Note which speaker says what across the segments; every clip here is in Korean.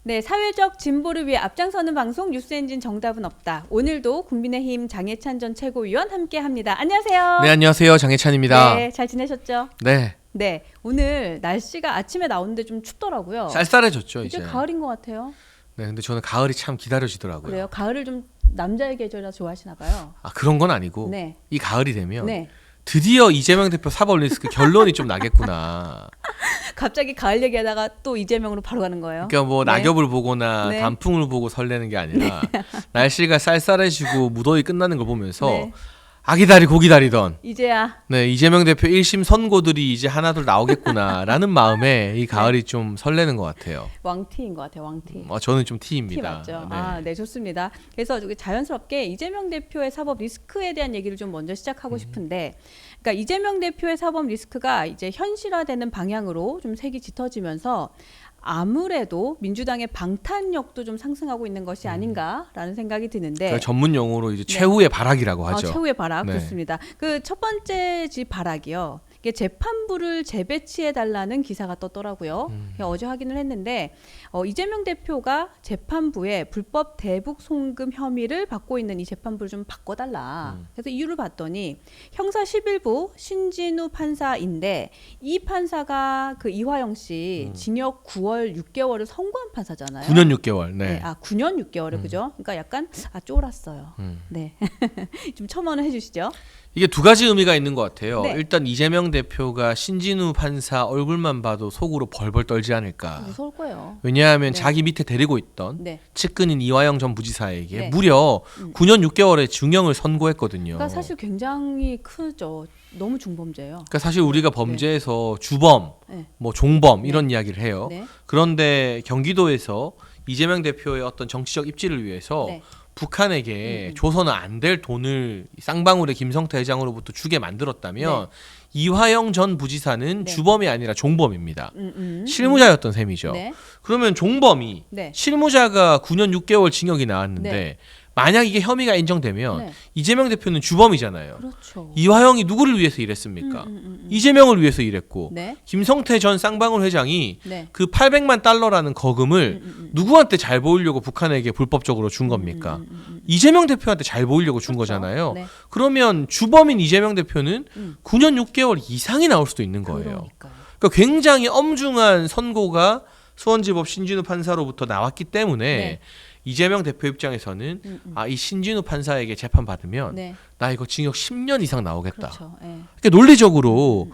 Speaker 1: 네, 사회적 진보를 위해 앞장서는 방송 뉴스엔진 정답은 없다. 오늘도 국민의힘 장해찬 전 최고위원 함께합니다. 안녕하세요.
Speaker 2: 네, 안녕하세요. 장해찬입니다.
Speaker 1: 네, 잘 지내셨죠?
Speaker 2: 네.
Speaker 1: 네, 오늘 날씨가 아침에 나오는데 좀 춥더라고요.
Speaker 2: 쌀쌀해졌죠,
Speaker 1: 이제
Speaker 2: 이제.
Speaker 1: 가을인 것 같아요.
Speaker 2: 네, 근데 저는 가을이 참 기다려지더라고요.
Speaker 1: 그래요? 가을을 좀 남자의 계절이라 좋아하시나 봐요.
Speaker 2: 아, 그런 건 아니고
Speaker 1: 네.
Speaker 2: 이 가을이 되면
Speaker 1: 네.
Speaker 2: 드디어 이재명 대표 사법 리스크 결론이 좀 나겠구나.
Speaker 1: 갑자기 가을 얘기하다가 또 이재명으로 바로 가는 거예요.
Speaker 2: 그러니까 뭐
Speaker 1: 네.
Speaker 2: 낙엽을 보거나
Speaker 1: 네.
Speaker 2: 단풍을 보고 설레는 게 아니라 날씨가 쌀쌀해지고 무더위 끝나는 걸 보면서
Speaker 1: 네.
Speaker 2: 아기다리 고기다리던
Speaker 1: 이제야
Speaker 2: 네, 이재명 대표 1심 선고들이 이제 하나둘 나오겠구나라는 마음에 이 가을이 좀 설레는 것 같아요.
Speaker 1: 왕티인 것 같아요. 왕티.
Speaker 2: 저는 좀
Speaker 1: 티
Speaker 2: T입니다.
Speaker 1: 맞죠?
Speaker 2: 네.
Speaker 1: 아, 네, 좋습니다. 그래서 자연스럽게 이재명 대표의 사법 리스크에 대한 얘기를 좀 먼저 시작하고 싶은데, 그러니까 이재명 대표의 사법 리스크가 이제 현실화되는 방향으로 좀 색이 짙어지면서 아무래도 민주당의 방탄력도 좀 상승하고 있는 것이 아닌가라는 생각이 드는데,
Speaker 2: 그 전문 용어로 이제
Speaker 1: 네.
Speaker 2: 최후의 발악이라고 하죠.
Speaker 1: 최후의 발악
Speaker 2: 네.
Speaker 1: 좋습니다. 그 첫 번째 발악이요. 이게 재판부를 재배치해 달라는 기사가 떴더라고요. 어제 확인을 했는데 이재명 대표가 재판부에 불법 대북 송금 혐의를 받고 있는 이 재판부를 좀 바꿔달라. 그래서 이유를 봤더니 형사 11부 신진우 판사인데 이 판사가 그 이화영 씨 징역 9월 6개월을 선고한 판사잖아요.
Speaker 2: 9년 6개월. 네.
Speaker 1: 네, 9년 6개월을 그죠? 그러니까 약간 쫄았어요. 네, 좀 첨언을 해주시죠.
Speaker 2: 이게 두 가지 의미가 있는 것 같아요.
Speaker 1: 네.
Speaker 2: 일단 이재명 대표가 신진우 판사 얼굴만 봐도 속으로 벌벌 떨지 않을까.
Speaker 1: 무서울 거예요.
Speaker 2: 왜냐하면
Speaker 1: 네.
Speaker 2: 자기 밑에 데리고 있던
Speaker 1: 네.
Speaker 2: 측근인 이화영 전 부지사에게
Speaker 1: 네.
Speaker 2: 무려 9년 6개월의 중형을 선고했거든요.
Speaker 1: 그러니까 사실 굉장히 크죠. 너무 중범죄예요.
Speaker 2: 그러니까 사실 우리가 범죄에서 주범,
Speaker 1: 네.
Speaker 2: 뭐 종범 이런 이야기를 해요.
Speaker 1: 네.
Speaker 2: 그런데 경기도에서 이재명 대표의 어떤 정치적 입지를 위해서
Speaker 1: 네.
Speaker 2: 북한에게 줘서는 안 될 돈을 쌍방울의 김성태 회장으로부터 주게 만들었다면 이화영 전 부지사는
Speaker 1: 네.
Speaker 2: 주범이 아니라 종범입니다. 실무자였던 셈이죠.
Speaker 1: 네.
Speaker 2: 그러면 종범이
Speaker 1: 네.
Speaker 2: 실무자가 9년 6개월 징역이 나왔는데
Speaker 1: 네.
Speaker 2: 만약 이게 혐의가 인정되면
Speaker 1: 네.
Speaker 2: 이재명 대표는 주범이잖아요.
Speaker 1: 그렇죠.
Speaker 2: 이화영이 누구를 위해서 일했습니까? 이재명을 위해서 일했고
Speaker 1: 네.
Speaker 2: 김성태 전 쌍방울 회장이
Speaker 1: 네.
Speaker 2: 그 800만 달러라는 거금을 누구한테 잘 보이려고 북한에게 불법적으로 준 겁니까? 이재명 대표한테 잘 보이려고 준
Speaker 1: 그렇죠.
Speaker 2: 거잖아요.
Speaker 1: 네.
Speaker 2: 그러면 주범인 이재명 대표는 9년 6개월 이상이 나올 수도 있는 거예요.
Speaker 1: 그러니까요.
Speaker 2: 그러니까 굉장히 엄중한 선고가 수원지법 신진우 판사로부터 나왔기 때문에
Speaker 1: 네.
Speaker 2: 이재명 대표 입장에서는 이 신진우 판사에게 재판 받으면
Speaker 1: 네.
Speaker 2: 나 이거 징역 10년 이상 나오겠다.
Speaker 1: 그렇죠. 네.
Speaker 2: 그러니까 논리적으로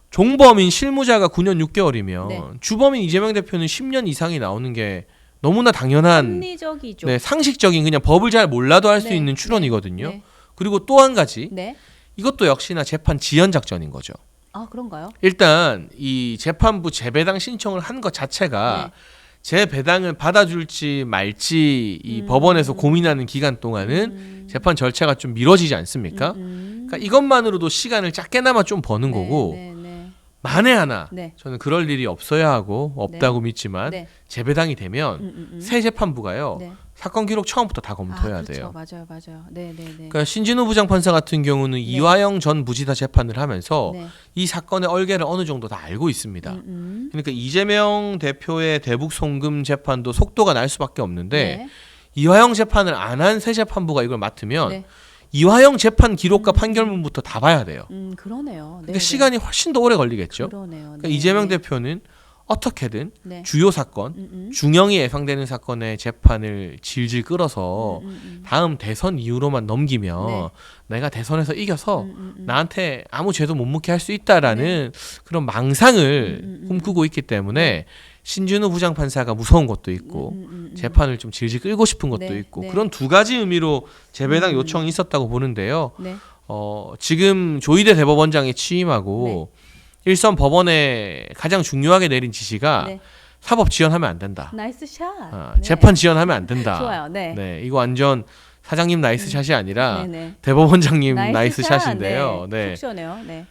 Speaker 2: 종범인 실무자가 9년 6개월이면
Speaker 1: 네.
Speaker 2: 주범인 이재명 대표는 10년 이상이 나오는 게 너무나 당연한
Speaker 1: 합리적이죠.
Speaker 2: 네, 상식적인 그냥 법을 잘 몰라도 할 수
Speaker 1: 네.
Speaker 2: 있는 추론이거든요.
Speaker 1: 네.
Speaker 2: 그리고 또 한 가지
Speaker 1: 네.
Speaker 2: 이것도 역시나 재판 지연 작전인 거죠.
Speaker 1: 아, 그런가요?
Speaker 2: 일단 이 재판부 재배당 신청을 한 것 자체가
Speaker 1: 네.
Speaker 2: 재배당을 받아줄지 말지 이 법원에서 고민하는 기간 동안은 재판 절차가 좀 미뤄지지 않습니까? 그러니까 이것만으로도 시간을 작게나마 좀 버는 거고
Speaker 1: 네. 네.
Speaker 2: 만에 하나
Speaker 1: 네.
Speaker 2: 저는 그럴 일이 없어야 하고 없다고 믿지만
Speaker 1: 네.
Speaker 2: 재배당이 되면 새 재판부가요
Speaker 1: 네.
Speaker 2: 사건 기록 처음부터 다 검토해야
Speaker 1: 그렇죠.
Speaker 2: 돼요.
Speaker 1: 맞아요. 네.
Speaker 2: 그러니까 신진우 부장판사 같은 경우는 이화영 전 부지사 재판을 하면서
Speaker 1: 네.
Speaker 2: 이 사건의 얼개를 어느 정도 다 알고 있습니다. 그러니까 이재명 대표의 대북 송금 재판도 속도가 날 수밖에 없는데
Speaker 1: 네.
Speaker 2: 이화영 재판을 안 한 새 재판부가 이걸 맡으면
Speaker 1: 네.
Speaker 2: 이화영 재판 기록과 판결문부터 다 봐야 돼요.
Speaker 1: 그러네요.
Speaker 2: 그러니까 시간이 훨씬 더 오래 걸리겠죠.
Speaker 1: 그러네요.
Speaker 2: 그러니까 이재명 대표는 어떻게든
Speaker 1: 네.
Speaker 2: 주요 사건, 중형이 예상되는 사건의 재판을 질질 끌어서 다음 대선 이후로만 넘기면
Speaker 1: 네.
Speaker 2: 내가 대선에서 이겨서 나한테 아무 죄도 못 묻게 할 수 있다라는 그런 망상을 꿈꾸고 있기 때문에 신진우 부장판사가 무서운 것도 있고 재판을 좀 질질 끌고 싶은 것도
Speaker 1: 네.
Speaker 2: 있고
Speaker 1: 네.
Speaker 2: 그런 두 가지 의미로 재배당 요청이 있었다고 보는데요.
Speaker 1: 네.
Speaker 2: 지금 조희대 대법원장이 취임하고 일선 법원에 가장 중요하게 내린 지시가
Speaker 1: 네.
Speaker 2: 사법 지연하면 안 된다.
Speaker 1: 나이스 샷. 네.
Speaker 2: 재판 지연하면 안 된다.
Speaker 1: 좋아요. 네.
Speaker 2: 이거 완전 사장님 나이스 샷이 아니라
Speaker 1: 네.
Speaker 2: 대법원장님 나이스
Speaker 1: 샷.
Speaker 2: 샷인데요.
Speaker 1: 네. 속 시원해요. 네.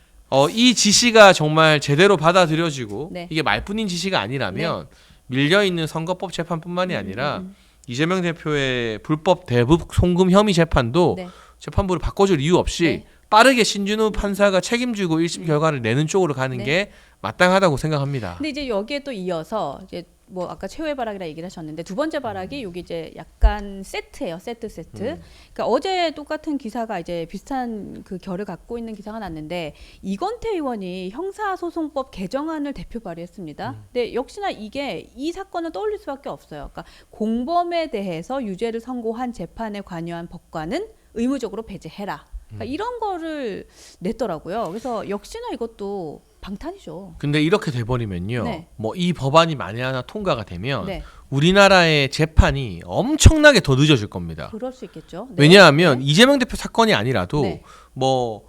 Speaker 2: 이 지시가 정말 제대로 받아들여지고
Speaker 1: 네.
Speaker 2: 이게 말뿐인 지시가 아니라면 밀려 있는 선거법 재판뿐만이 아니라 이재명 대표의 불법 대북 송금 혐의 재판도
Speaker 1: 네.
Speaker 2: 재판부를 바꿔줄 이유 없이
Speaker 1: 네.
Speaker 2: 빠르게 신진우 판사가 책임지고 1심 결과를 내는 쪽으로 가는
Speaker 1: 네.
Speaker 2: 게 마땅하다고 생각합니다.
Speaker 1: 근데 이제 여기에 또 이어서 이제 뭐 아까 최후의 발악이라 얘기를 하셨는데 두 번째 발악이 여기 이제 약간 세트예요. 세트. 그러니까 어제 똑같은 기사가 이제 비슷한 그 결을 갖고 있는 기사가 났는데 이건태 의원이 형사소송법 개정안을 대표 발의했습니다. 근데 역시나 이게 이 사건을 떠올릴 수밖에 없어요. 그러니까 공범에 대해서 유죄를 선고한 재판에 관여한 법관은 의무적으로 배제해라. 그러니까 이런 거를 냈더라고요. 그래서 역시나 이것도 방탄이죠.
Speaker 2: 근데 이렇게 돼버리면요.
Speaker 1: 네.
Speaker 2: 뭐 이 법안이 만에 하나 통과가 되면
Speaker 1: 네.
Speaker 2: 우리나라의 재판이 엄청나게 더 늦어질 겁니다.
Speaker 1: 그럴 수 있겠죠. 네.
Speaker 2: 왜냐하면
Speaker 1: 네.
Speaker 2: 이재명 대표 사건이 아니라도
Speaker 1: 네.
Speaker 2: 뭐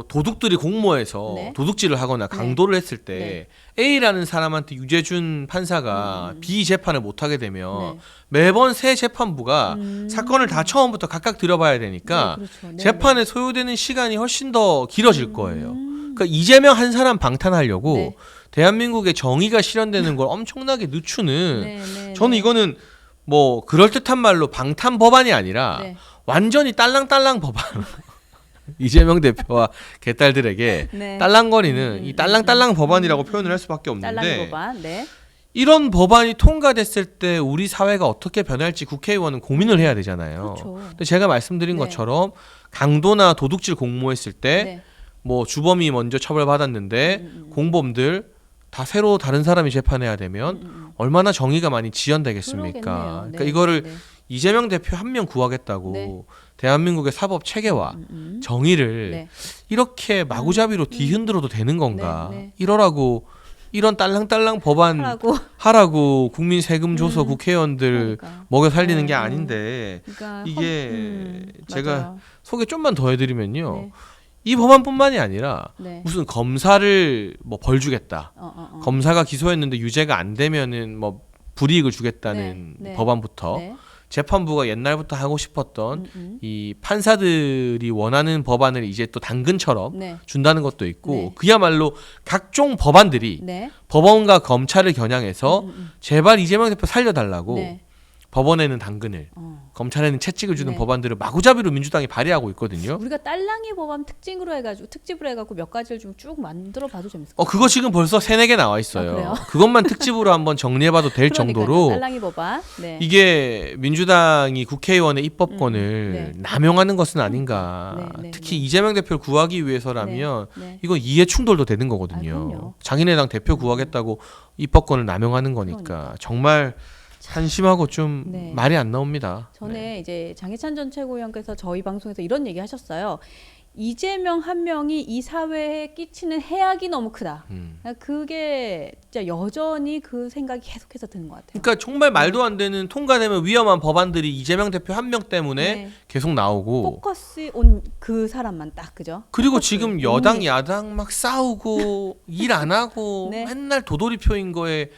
Speaker 2: 도둑들이 공모해서
Speaker 1: 네.
Speaker 2: 도둑질을 하거나 강도를 했을 때 A라는 사람한테 유죄 준 판사가 B 재판을 못 하게 되면
Speaker 1: 네.
Speaker 2: 매번 새 재판부가 사건을 다 처음부터 각각 들여봐야 되니까
Speaker 1: 네, 그렇죠. 네,
Speaker 2: 재판에 소요되는 시간이 훨씬 더 길어질 거예요. 그러니까 이재명 한 사람 방탄하려고
Speaker 1: 네.
Speaker 2: 대한민국의 정의가 실현되는 걸 엄청나게 늦추는
Speaker 1: 네.
Speaker 2: 저는 이거는 뭐 그럴듯한 말로 방탄 법안이 아니라
Speaker 1: 네.
Speaker 2: 완전히 딸랑딸랑 법안. 이재명 대표와 개딸들에게
Speaker 1: 네.
Speaker 2: 딸랑거리는 이 딸랑딸랑 법안이라고 표현을 할 수밖에
Speaker 1: 딸랑이
Speaker 2: 없는데
Speaker 1: 법안. 네.
Speaker 2: 이런 법안이 통과됐을 때 우리 사회가 어떻게 변할지 국회의원은 고민을 해야 되잖아요.
Speaker 1: 그렇죠.
Speaker 2: 근데 제가 말씀드린
Speaker 1: 네.
Speaker 2: 것처럼 강도나 도둑질 공모했을 때
Speaker 1: 네.
Speaker 2: 뭐 주범이 먼저 처벌받았는데 공범들 다 새로 다른 사람이 재판해야 되면 얼마나 정의가 많이 지연되겠습니까?
Speaker 1: 그러겠네요.
Speaker 2: 그러니까
Speaker 1: 네.
Speaker 2: 이거를
Speaker 1: 네.
Speaker 2: 이재명 대표 한 명 구하겠다고
Speaker 1: 네.
Speaker 2: 대한민국의 사법 체계와 정의를
Speaker 1: 네.
Speaker 2: 이렇게 마구잡이로 뒤흔들어도 되는 건가?
Speaker 1: 네.
Speaker 2: 이러라고 이런 딸랑딸랑 법안
Speaker 1: 하라고.
Speaker 2: 하라고 국민 세금 줘서 국회의원들
Speaker 1: 그러니까.
Speaker 2: 먹여 살리는 게
Speaker 1: 네.
Speaker 2: 아닌데
Speaker 1: 그러니까
Speaker 2: 이게 제가
Speaker 1: 맞아요.
Speaker 2: 소개 좀만 더 해드리면요.
Speaker 1: 네.
Speaker 2: 이 법안뿐만이 아니라
Speaker 1: 네.
Speaker 2: 무슨 검사를 뭐 벌 주겠다.
Speaker 1: 어.
Speaker 2: 검사가 기소했는데 유죄가 안 되면은 뭐 불이익을 주겠다는
Speaker 1: 네.
Speaker 2: 법안부터
Speaker 1: 네.
Speaker 2: 재판부가 옛날부터 하고 싶었던 이 판사들이 원하는 법안을 이제 또 당근처럼
Speaker 1: 네.
Speaker 2: 준다는 것도 있고
Speaker 1: 네.
Speaker 2: 그야말로 각종 법안들이
Speaker 1: 네.
Speaker 2: 법원과 검찰을 겨냥해서 제발 이재명 대표 살려달라고
Speaker 1: 네.
Speaker 2: 법원에는 당근을 검찰에는 채찍을 주는
Speaker 1: 네.
Speaker 2: 법안들을 마구잡이로 민주당이 발의하고 있거든요.
Speaker 1: 우리가 딸랑이 법안 특징으로 해가지고 특집으로 해갖고 몇 가지를 좀 쭉 만들어봐도 재밌을 것 같아요.
Speaker 2: 그거 지금 벌써 3-4개 나와 있어요.
Speaker 1: 그래요?
Speaker 2: 그것만 특집으로 한번 정리해봐도 될
Speaker 1: 그러니까요.
Speaker 2: 정도로
Speaker 1: 딸랑이 법안. 네.
Speaker 2: 이게 민주당이 국회의원의 입법권을
Speaker 1: 네.
Speaker 2: 남용하는 것은 아닌가.
Speaker 1: 네.
Speaker 2: 특히 이재명 대표를 구하기 위해서라면
Speaker 1: 네.
Speaker 2: 이거 이해 충돌도 되는 거거든요.
Speaker 1: 그럼요.
Speaker 2: 장인의당 대표 구하겠다고 입법권을 남용하는 거니까
Speaker 1: 그러니까.
Speaker 2: 정말 한심하고 좀
Speaker 1: 네.
Speaker 2: 말이 안 나옵니다.
Speaker 1: 전에
Speaker 2: 네.
Speaker 1: 이제 장해찬 전 최고위원께서 저희 방송에서 이런 얘기 하셨어요. 이재명 한 명이 이 사회에 끼치는 해악이 너무 크다. 그게 진짜 여전히 그 생각이 계속해서 드는 것 같아요.
Speaker 2: 그러니까 정말 말도 안 되는 통과되면 위험한 법안들이 이재명 대표 한 명 때문에
Speaker 1: 네.
Speaker 2: 계속 나오고
Speaker 1: 포커스 온 그 사람만 딱 그죠?
Speaker 2: 그리고
Speaker 1: 포커스.
Speaker 2: 지금 여당 야당 막 싸우고 일 안 하고
Speaker 1: 네.
Speaker 2: 맨날 도돌이표인 거에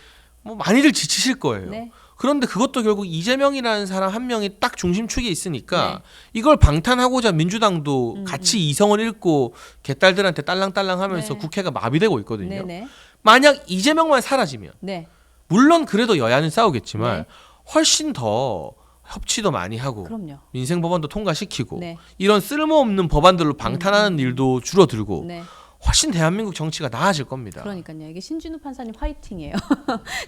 Speaker 2: 뭐 많이들 지치실 거예요.
Speaker 1: 네.
Speaker 2: 그런데 그것도 결국 이재명이라는 사람 한 명이 딱 중심축에 있으니까
Speaker 1: 네.
Speaker 2: 이걸 방탄하고자 민주당도 같이 이성을 잃고 개딸들한테 딸랑딸랑하면서
Speaker 1: 네.
Speaker 2: 국회가 마비되고 있거든요.
Speaker 1: 네네.
Speaker 2: 만약 이재명만 사라지면
Speaker 1: 네.
Speaker 2: 물론 그래도 여야는 싸우겠지만
Speaker 1: 네.
Speaker 2: 훨씬 더 협치도 많이 하고
Speaker 1: 그럼요.
Speaker 2: 민생 법안도 통과시키고
Speaker 1: 네.
Speaker 2: 이런 쓸모없는 법안들로 방탄하는 일도 줄어들고
Speaker 1: 네.
Speaker 2: 훨씬 대한민국 정치가 나아질 겁니다.
Speaker 1: 그러니까요. 이게 신진우 판사님 화이팅이에요.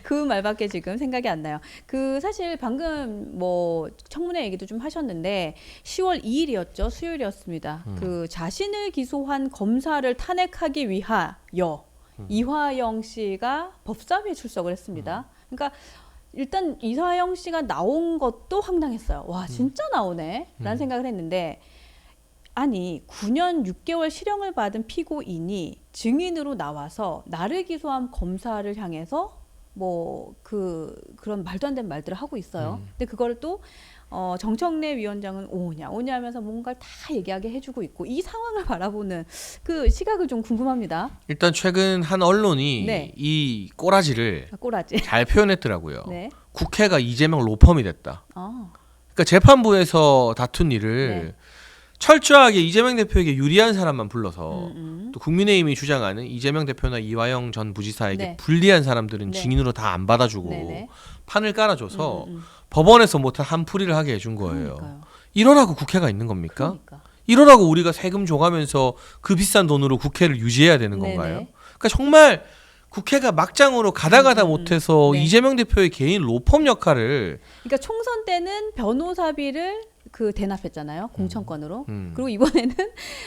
Speaker 1: 그 말밖에 지금 생각이 안 나요. 그 사실 방금 뭐 청문회 얘기도 좀 하셨는데 10월 2일이었죠. 수요일이었습니다. 그 자신을 기소한 검사를 탄핵하기 위하여 이화영 씨가 법사위에 출석을 했습니다. 그러니까 일단 이화영 씨가 나온 것도 황당했어요. 와 진짜 나오네 라는 생각을 했는데 아니 9년 6개월 실형을 받은 피고인이 증인으로 나와서 나를 기소한 검사를 향해서 뭐 그런 말도 안 되는 말들을 하고 있어요. 근데 그거를 또 정청래 위원장은 오냐 하면서 뭔가를 다 얘기하게 해주고 있고 이 상황을 바라보는 그 시각을 좀 궁금합니다.
Speaker 2: 일단 최근 한 언론이
Speaker 1: 네.
Speaker 2: 이 꼬라지를
Speaker 1: 꼬라지.
Speaker 2: 잘 표현했더라고요.
Speaker 1: 네.
Speaker 2: 국회가 이재명 로펌이 됐다. 그러니까 재판부에서 다툰 일을
Speaker 1: 네.
Speaker 2: 철저하게 이재명 대표에게 유리한 사람만 불러서 또 국민의힘이 주장하는 이재명 대표나 이화영 전 부지사에게
Speaker 1: 네.
Speaker 2: 불리한 사람들은
Speaker 1: 네.
Speaker 2: 증인으로 다 안 받아주고
Speaker 1: 네네.
Speaker 2: 판을 깔아줘서 법원에서 못한 한풀이를 하게 해준 거예요.
Speaker 1: 그러니까요.
Speaker 2: 이러라고 국회가 있는 겁니까?
Speaker 1: 그러니까.
Speaker 2: 이러라고 우리가 세금 줘가면서 그 비싼 돈으로 국회를 유지해야 되는 건가요?
Speaker 1: 네네.
Speaker 2: 그러니까 정말 국회가 막장으로 가다 못해서
Speaker 1: 네.
Speaker 2: 이재명 대표의 개인 로펌 역할을
Speaker 1: 그러니까 총선 때는 변호사비를 그 대납했잖아요. 공천권으로.
Speaker 2: 음.
Speaker 1: 그리고 이번에는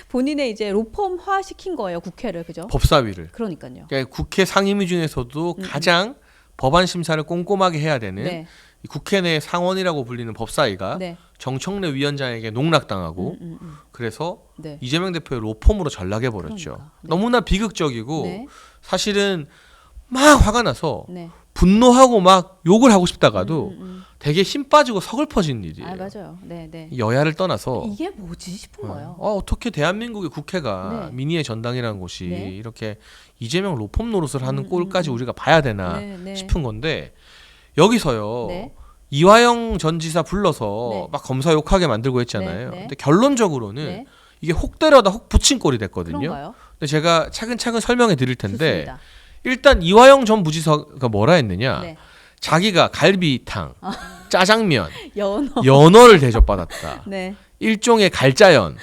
Speaker 1: 본인의 이제 로펌화 시킨 거예요. 국회를. 그죠?
Speaker 2: 법사위를
Speaker 1: 그러니까요.
Speaker 2: 그러니까 국회 상임위 중에서도 가장 법안 심사를 꼼꼼하게 해야 되는
Speaker 1: 네.
Speaker 2: 이 국회 내 상원이라고 불리는 법사위가
Speaker 1: 네.
Speaker 2: 정청래 위원장에게 농락당하고 그래서
Speaker 1: 네.
Speaker 2: 이재명 대표의 로펌으로 전락해 버렸죠.
Speaker 1: 그러니까. 네.
Speaker 2: 너무나 비극적이고
Speaker 1: 네.
Speaker 2: 사실은 막 화가 나서
Speaker 1: 네.
Speaker 2: 분노하고 막 욕을 하고 싶다가도 되게 힘 빠지고 서글퍼진 일이에요.
Speaker 1: 아, 맞아요. 네, 네.
Speaker 2: 여야를 떠나서
Speaker 1: 이게 뭐지 싶은 거예요.
Speaker 2: 어떻게 대한민국의 국회가
Speaker 1: 네.
Speaker 2: 민의의 전당이라는 곳이
Speaker 1: 네.
Speaker 2: 이렇게 이재명 로펌 노릇을 하는 꼴까지 우리가 봐야 되나
Speaker 1: 네, 네.
Speaker 2: 싶은 건데 여기서요.
Speaker 1: 네.
Speaker 2: 이화영 전 지사 불러서
Speaker 1: 네.
Speaker 2: 막 검사 욕하게 만들고 했잖아요.
Speaker 1: 네, 네.
Speaker 2: 근데 결론적으로는
Speaker 1: 네.
Speaker 2: 이게 혹 때려다 혹 붙인 꼴이 됐거든요.
Speaker 1: 그런가요?
Speaker 2: 근데 제가 차근차근 설명해 드릴 텐데
Speaker 1: 좋습니다.
Speaker 2: 일단 이화영 전 부지사가 뭐라 했느냐?
Speaker 1: 네.
Speaker 2: 자기가 갈비탕, 짜장면,
Speaker 1: 연어.
Speaker 2: 연어를 대접받았다.
Speaker 1: 네.
Speaker 2: 일종의 갈자연.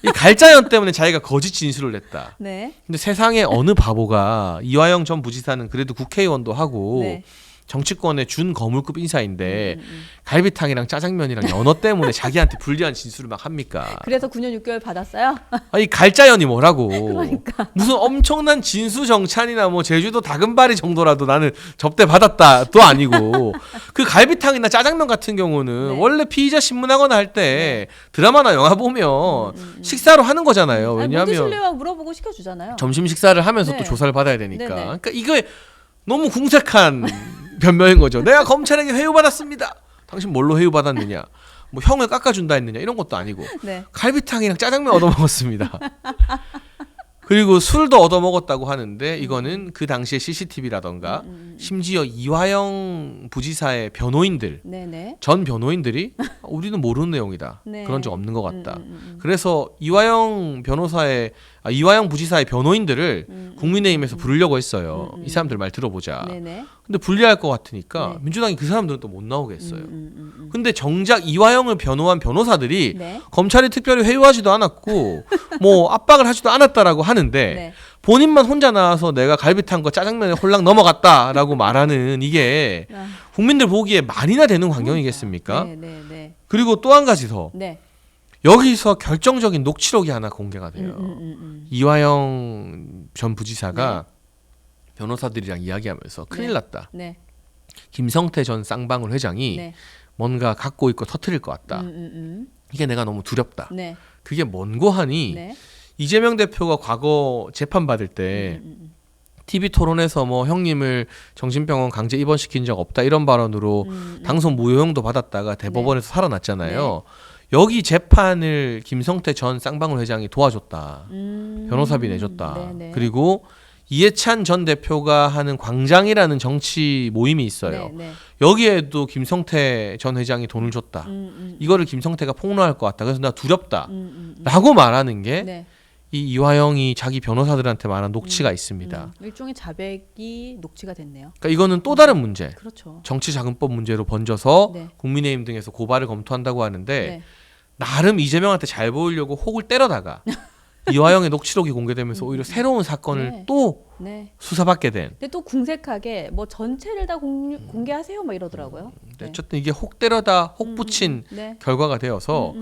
Speaker 2: 이 갈자연 때문에 자기가 거짓 진술을 냈다.
Speaker 1: 네.
Speaker 2: 근데 세상에 어느 바보가 이화영 전 부지사는 그래도 국회의원도 하고
Speaker 1: 네.
Speaker 2: 정치권의 준 거물급 인사인데 갈비탕이랑 짜장면이랑 연어 때문에 자기한테 불리한 진술을 막 합니까?
Speaker 1: 그래서 9년 6개월 받았어요?
Speaker 2: 아니 갈자연이 뭐라고?
Speaker 1: 그러니까.
Speaker 2: 무슨 엄청난 진수정찬이나 뭐 제주도 다금바리 정도라도 나는 접대 받았다도 아니고 그 갈비탕이나 짜장면 같은 경우는
Speaker 1: 네.
Speaker 2: 원래 피의자 신문하거나 할 때 드라마나 영화 보면 식사로 하는 거잖아요.
Speaker 1: 아니, 뭐
Speaker 2: 왜냐하면
Speaker 1: 드실래요? 물어보고 시켜주잖아요.
Speaker 2: 점심 식사를 하면서
Speaker 1: 네.
Speaker 2: 또 조사를 받아야 되니까.
Speaker 1: 네네.
Speaker 2: 그러니까 이게 너무 궁색한 변명인 거죠. 내가 검찰에게 회유받았습니다. 당신 뭘로 회유받았느냐? 뭐 형을 깎아준다 했느냐? 이런 것도 아니고
Speaker 1: 네.
Speaker 2: 갈비탕이랑 짜장면 얻어먹었습니다. 그리고 술도 얻어먹었다고 하는데 이거는 그 당시에 CCTV라던가 심지어 이화영 부지사의 변호인들
Speaker 1: 네네.
Speaker 2: 전 변호인들이 우리는 모르는 내용이다.
Speaker 1: 네.
Speaker 2: 그런 적 없는 것 같다. 그래서 이화영 부지사의 변호인들을 국민의힘에서 부르려고 했어요. 이 사람들 말 들어보자.
Speaker 1: 네네.
Speaker 2: 근데 불리할 것 같으니까
Speaker 1: 네.
Speaker 2: 민주당이 그 사람들은 또 못 나오게 했어요. 근데 정작 이화영을 변호한 변호사들이
Speaker 1: 네.
Speaker 2: 검찰이 특별히 회유하지도 않았고 뭐 압박을 하지도 않았다라고 하는데
Speaker 1: 네.
Speaker 2: 본인만 혼자 나와서 내가 갈비탕과 짜장면에 홀랑 넘어갔다라고 말하는 이게
Speaker 1: 아,
Speaker 2: 국민들 보기에 말이나 되는 광경이겠습니까?
Speaker 1: 네네네.
Speaker 2: 그리고 또 한 가지 더
Speaker 1: 네.
Speaker 2: 여기서 결정적인 녹취록이 하나 공개가 돼요. 이화영 전 부지사가 변호사들이랑 이야기하면서 큰일
Speaker 1: 네.
Speaker 2: 났다.
Speaker 1: 네.
Speaker 2: 김성태 전 쌍방울 회장이
Speaker 1: 네.
Speaker 2: 뭔가 갖고 있고 터트릴 것 같다. 이게 내가 너무 두렵다.
Speaker 1: 네.
Speaker 2: 그게 뭔고 하니
Speaker 1: 네.
Speaker 2: 이재명 대표가 과거 재판 받을 때 TV 토론에서 뭐 형님을 정신병원 강제 입원시킨 적 없다 이런 발언으로 당선 무효형도 받았다가 대법원에서 살아났잖아요. 여기 재판을 김성태 전 쌍방울 회장이 도와줬다. 변호사비 내줬다.
Speaker 1: 네네.
Speaker 2: 그리고 이해찬 전 대표가 하는 광장이라는 정치 모임이 있어요.
Speaker 1: 네. 네.
Speaker 2: 여기에도 김성태 전 회장이 돈을 줬다. 이거를 김성태가 폭로할 것 같다. 그래서 나 두렵다. 라고 말하는 게
Speaker 1: 네.
Speaker 2: 이 이화영이 자기 변호사들한테 말한 녹취가 있습니다.
Speaker 1: 일종의 자백이 녹취가 됐네요.
Speaker 2: 그러니까 이거는 또 다른 문제.
Speaker 1: 그렇죠.
Speaker 2: 정치자금법 문제로 번져서
Speaker 1: 네.
Speaker 2: 국민의힘 등에서 고발을 검토한다고 하는데
Speaker 1: 네.
Speaker 2: 나름 이재명한테 잘 보이려고 혹을 때려다가 이화영의 녹취록이 공개되면서 오히려 새로운 사건을
Speaker 1: 네.
Speaker 2: 또
Speaker 1: 네.
Speaker 2: 수사받게 된.
Speaker 1: 근데 또 궁색하게 뭐 전체를 다 공개하세요, 막 이러더라고요. 네.
Speaker 2: 어쨌든 이게 혹 때려다 혹 붙인
Speaker 1: 네.
Speaker 2: 결과가 되어서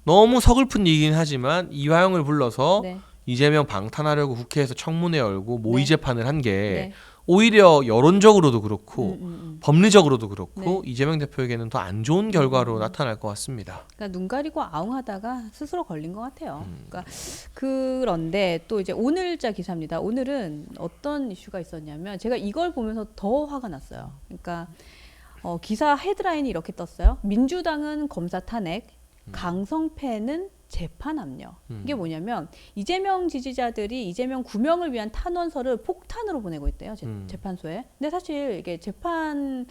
Speaker 2: 너무 서글픈 얘기긴 하지만 이화영을 불러서
Speaker 1: 네.
Speaker 2: 이재명 방탄하려고 국회에서 청문회 열고 모의
Speaker 1: 네.
Speaker 2: 재판을 한 게
Speaker 1: 네.
Speaker 2: 오히려 여론적으로도 그렇고 법리적으로도 그렇고
Speaker 1: 네.
Speaker 2: 이재명 대표에게는 더 안 좋은 결과로 나타날 것 같습니다.
Speaker 1: 그러니까 눈 가리고 아웅하다가 스스로 걸린 것 같아요. 그러니까 그런데 또 이제 오늘자 기사입니다. 오늘은 어떤 이슈가 있었냐면 제가 이걸 보면서 더 화가 났어요. 그러니까 기사 헤드라인이 이렇게 떴어요. 민주당은 검사 탄핵, 강성패는 재판 압력. 이게 뭐냐면 이재명 지지자들이 이재명 구명을 위한 탄원서를 폭탄으로 보내고 있대요. 재판소에. 근데 사실 이게 재판은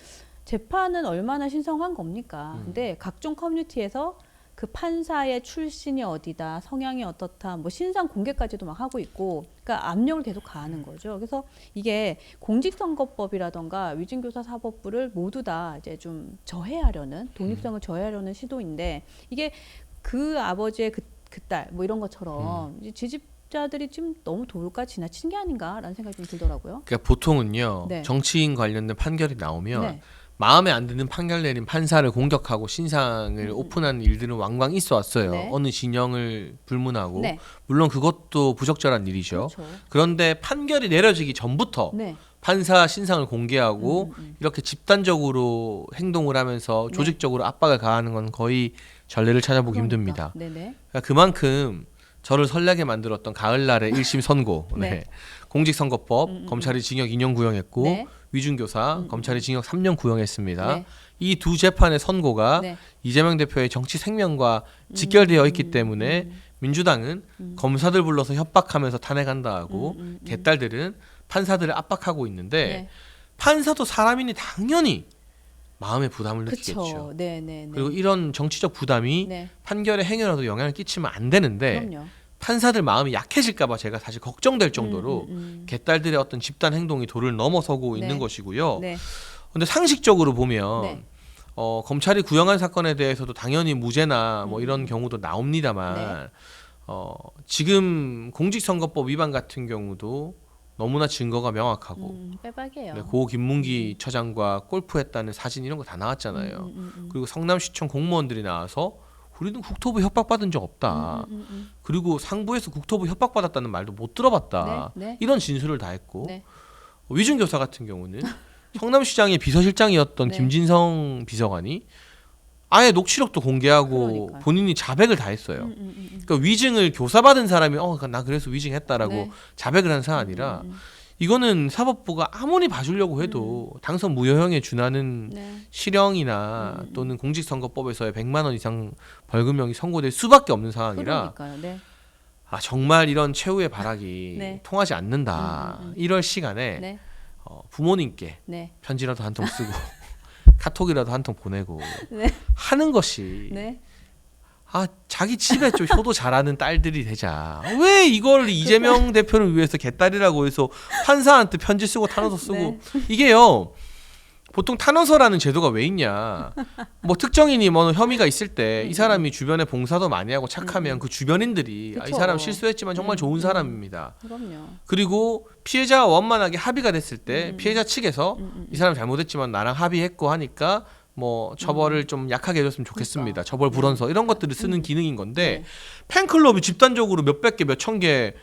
Speaker 1: 얼마나 신성한 겁니까? 근데 각종 커뮤니티에서 그 판사의 출신이 어디다, 성향이 어떻다, 뭐 신상 공개까지도 막 하고 있고, 그러니까 압력을 계속 가하는 거죠. 그래서 이게 공직선거법이라던가 위증교사 사법부를 모두 다 이제 좀 저해하려는, 독립성을 저해하려는 시도인데, 이게 그 아버지의 그 딸 뭐 이런 것처럼 이제 자들이 지금 너무 도가 지나치는 게 아닌가라는 생각이 좀 들더라고요.
Speaker 2: 그러니까 보통은요
Speaker 1: 네.
Speaker 2: 정치인 관련된 판결이 나오면
Speaker 1: 네.
Speaker 2: 마음에 안 드는 판결 내린 판사를 공격하고 신상을 오픈하는 일들은 왕왕 있어 왔어요.
Speaker 1: 네.
Speaker 2: 어느 진영을 불문하고
Speaker 1: 네.
Speaker 2: 물론 그것도 부적절한 일이죠.
Speaker 1: 그렇죠.
Speaker 2: 그런데 판결이 내려지기 전부터
Speaker 1: 네.
Speaker 2: 판사 신상을 공개하고 이렇게 집단적으로 행동을 하면서
Speaker 1: 네.
Speaker 2: 조직적으로 압박을 가하는 건 거의 전례를 찾아보기 힘듭니다.
Speaker 1: 네네.
Speaker 2: 그러니까 그만큼 저를 설레게 만들었던 가을날의 1심 선고,
Speaker 1: 네.
Speaker 2: 네. 공직선거법 검찰이 징역 2년 구형했고
Speaker 1: 네.
Speaker 2: 위중교사 검찰이 징역 3년 구형했습니다.
Speaker 1: 네.
Speaker 2: 이 두 재판의 선고가
Speaker 1: 네.
Speaker 2: 이재명 대표의 정치 생명과 직결되어 있기 때문에 민주당은 검사들 불러서 협박하면서 탄핵한다 하고 개딸들은 판사들을 압박하고 있는데
Speaker 1: 네.
Speaker 2: 판사도 사람이니 당연히 마음의 부담을 느끼겠죠.
Speaker 1: 그렇죠. 네네네.
Speaker 2: 그리고 이런 정치적 부담이
Speaker 1: 네.
Speaker 2: 판결의 행여라도 영향을 끼치면 안 되는데
Speaker 1: 그럼요.
Speaker 2: 판사들 마음이 약해질까봐 제가 사실 걱정될 정도로 개딸들의 어떤 집단 행동이 도를 넘어서고
Speaker 1: 네.
Speaker 2: 있는 것이고요.
Speaker 1: 네.
Speaker 2: 근데 상식적으로 보면
Speaker 1: 네.
Speaker 2: 검찰이 구형한 사건에 대해서도 당연히 무죄나 뭐 이런 경우도 나옵니다만
Speaker 1: 네.
Speaker 2: 지금 공직선거법 위반 같은 경우도 너무나 증거가 명확하고
Speaker 1: 빼박이에요.
Speaker 2: 네, 고 김문기 처장과 골프했다는 사진 이런 거 다 나왔잖아요. 그리고 성남시청 공무원들이 나와서 우리는 국토부 협박받은 적 없다. 그리고 상부에서 국토부 협박받았다는 말도 못 들어봤다.
Speaker 1: 네, 네.
Speaker 2: 이런 진술을 다 했고
Speaker 1: 네.
Speaker 2: 위중교사 같은 경우는 성남시장의 비서실장이었던
Speaker 1: 네.
Speaker 2: 김진성 비서관이 아예 녹취록도 공개하고
Speaker 1: 그러니까요.
Speaker 2: 본인이 자백을 다 했어요. 그러니까 위증을 교사받은 사람이 나 그래서 위증했다라고
Speaker 1: 네.
Speaker 2: 자백을 한 사안 아니라 이거는 사법부가 아무리 봐주려고 해도 당선 무효형에 준하는
Speaker 1: 네.
Speaker 2: 실형이나 또는 공직선거법에서의 100만 원 이상 벌금형이 선고될 수밖에 없는 상황이라
Speaker 1: 그러니까요. 네.
Speaker 2: 정말 이런 최후의 발악이
Speaker 1: 네.
Speaker 2: 통하지 않는다. 이럴 시간에
Speaker 1: 네.
Speaker 2: 부모님께
Speaker 1: 네.
Speaker 2: 편지라도 한 통 쓰고 카톡이라도 한 통 보내고
Speaker 1: 네.
Speaker 2: 하는 것이
Speaker 1: 네.
Speaker 2: 자기 집에 좀 효도 잘하는 딸들이 되자. 왜 이걸 이재명 대표를 위해서 개딸이라고 해서 판사한테 편지 쓰고 탄원서 쓰고
Speaker 1: 네.
Speaker 2: 이게요. 보통 탄원서라는 제도가 왜 있냐. 뭐 특정인이 뭐 혐의가 있을 때 이 사람이 주변에 봉사도 많이 하고 착하면 그 주변인들이 이
Speaker 1: 그쵸.
Speaker 2: 사람 실수했지만 정말 좋은 사람입니다.
Speaker 1: 그럼요.
Speaker 2: 그리고 피해자와 원만하게 합의가 됐을 때 피해자 측에서 이 사람 잘못했지만 나랑 합의했고 하니까 뭐 처벌을 좀 약하게 해줬으면 좋겠습니다.
Speaker 1: 그러니까.
Speaker 2: 처벌 불원서 이런 것들을 쓰는 기능인 건데
Speaker 1: 네.
Speaker 2: 팬클럽이 집단적으로 몇백 개, 몇천 개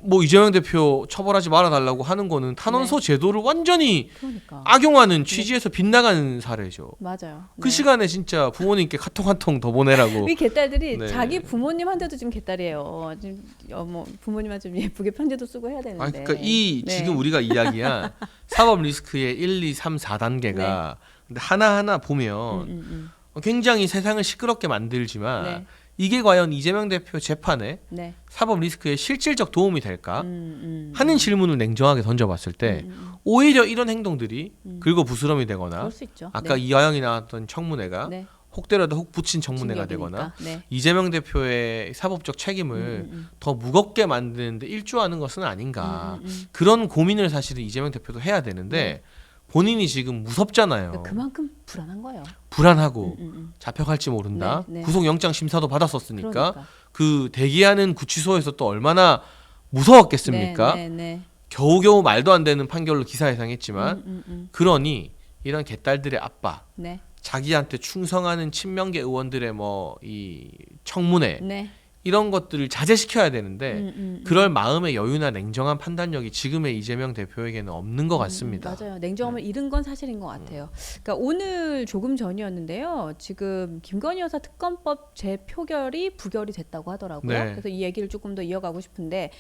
Speaker 2: 뭐 이재명 대표 처벌하지 말아달라고 하는 거는 탄원서 제도를 완전히
Speaker 1: 그러니까.
Speaker 2: 악용하는 취지에서 빗나가는 사례죠.
Speaker 1: 맞아요.
Speaker 2: 그 시간에 진짜 부모님께 카톡 한 통 더 보내라고.
Speaker 1: 이 개딸들이
Speaker 2: 네.
Speaker 1: 자기 부모님한테도 지금 개딸이에요. 지금 뭐 부모님한테 좀 예쁘게 편지도 쓰고 해야 되는데.
Speaker 2: 그러니까 이
Speaker 1: 네.
Speaker 2: 지금 우리가 이야기한 사법 리스크의 1, 2, 3, 4단계가 근데 하나하나 보면 굉장히 세상을 시끄럽게 만들지만
Speaker 1: 네.
Speaker 2: 이게 과연 이재명 대표 재판에
Speaker 1: 네.
Speaker 2: 사법 리스크에 실질적 도움이 될까 하는 질문을 냉정하게 던져봤을 때
Speaker 1: 음.
Speaker 2: 오히려 이런 행동들이 긁어 부스럼이 되거나
Speaker 1: 그럴 수 있죠.
Speaker 2: 아까 이화영이 나왔던 청문회가
Speaker 1: 네.
Speaker 2: 혹 때려도 혹 붙인 청문회가 되거나
Speaker 1: 징역이니까. 네.
Speaker 2: 이재명 대표의 사법적 책임을 더 무겁게 만드는데 일조하는 것은 아닌가 그런 고민을 사실은 이재명 대표도 해야 되는데 본인이 지금 무섭잖아요.
Speaker 1: 그러니까 그만큼 불안한 거예요.
Speaker 2: 불안하고 잡혀갈지 모른다.
Speaker 1: 네, 네.
Speaker 2: 구속영장 심사도 받았었으니까
Speaker 1: 그러니까.
Speaker 2: 그 대기하는 구치소에서 또 얼마나 무서웠겠습니까?
Speaker 1: 네, 네, 네.
Speaker 2: 겨우겨우 말도 안 되는 판결로 기사회생했지만 그러니 이런 개딸들의 아빠
Speaker 1: 네.
Speaker 2: 자기한테 충성하는 친명계 의원들의 뭐 이 청문회
Speaker 1: 네.
Speaker 2: 이런 것들을 자제시켜야 되는데 그럴 마음의 여유나 냉정한 판단력이 지금의 이재명 대표에게는 없는 것 같습니다.
Speaker 1: 맞아요. 냉정함을 잃은 건 사실인 것 같아요. 그러니까 오늘 조금 전이었는데요. 지금 김건희 여사 특검법 재표결이 부결이 됐다고 하더라고요.
Speaker 2: 네.
Speaker 1: 그래서 이 얘기를 조금 더 이어가고 싶은데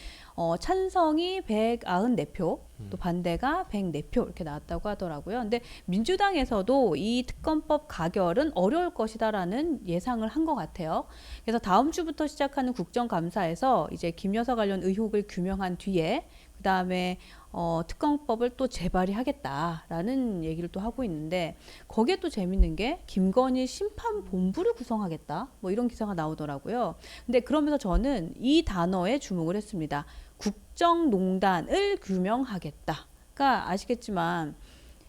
Speaker 1: 찬성이 194표, 또 반대가 104표 이렇게 나왔다고 하더라고요. 근데 민주당에서도 이 특검법 가결은 어려울 것이다라는 예상을 한 것 같아요. 그래서 다음 주부터 시작하는 국정감사에서 이제 김 여사 관련 의혹을 규명한 뒤에 그 다음에 특검법을 또 재발의하겠다라는 얘기를 또 하고 있는데 거기에 또 재밌는 게 김건희 심판본부를 구성하겠다 뭐 이런 기사가 나오더라고요. 근데 그러면서 저는 이 단어에 주목을 했습니다. 국정농단을 규명하겠다. 그러니까 아시겠지만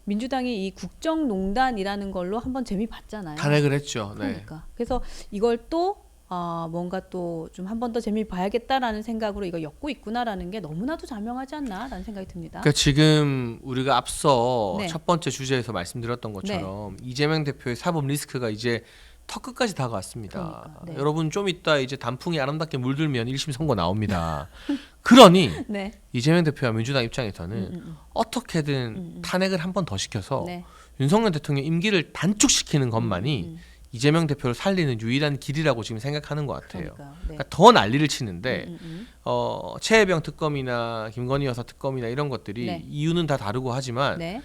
Speaker 1: 민주당이 이 국정농단이라는 걸로 한번 재미 봤잖아요.
Speaker 2: 탄핵을 했죠. 네.
Speaker 1: 그러니까 그래서 이걸 또 뭔가 또 좀 한 번 더 재미 봐야겠다라는 생각으로 이거 엮고 있구나라는 게 너무나도 자명하지 않나라는 생각이 듭니다.
Speaker 2: 그러니까 지금 우리가 앞서
Speaker 1: 네.
Speaker 2: 첫 번째 주제에서 말씀드렸던 것처럼 이재명 대표의 사법 리스크가 이제 턱 끝까지 다가왔습니다.
Speaker 1: 그러니까, 네.
Speaker 2: 여러분 좀 이따 이제 단풍이 아름답게 물들면 1심 선고 나옵니다. 그러니
Speaker 1: 네.
Speaker 2: 이재명 대표와 민주당 입장에서는 어떻게든 탄핵을 한 번 더 시켜서
Speaker 1: 네.
Speaker 2: 윤석열 대통령 임기를 단축시키는 것만이 이재명 대표를 살리는 유일한 길이라고 지금 생각하는 것 같아요.
Speaker 1: 그러니까요. 네.
Speaker 2: 그러니까 더 난리를 치는데 최혜병 특검이나 김건희 여사 특검이나 이런 것들이
Speaker 1: 네.
Speaker 2: 이유는 다 다르고 하지만
Speaker 1: 네.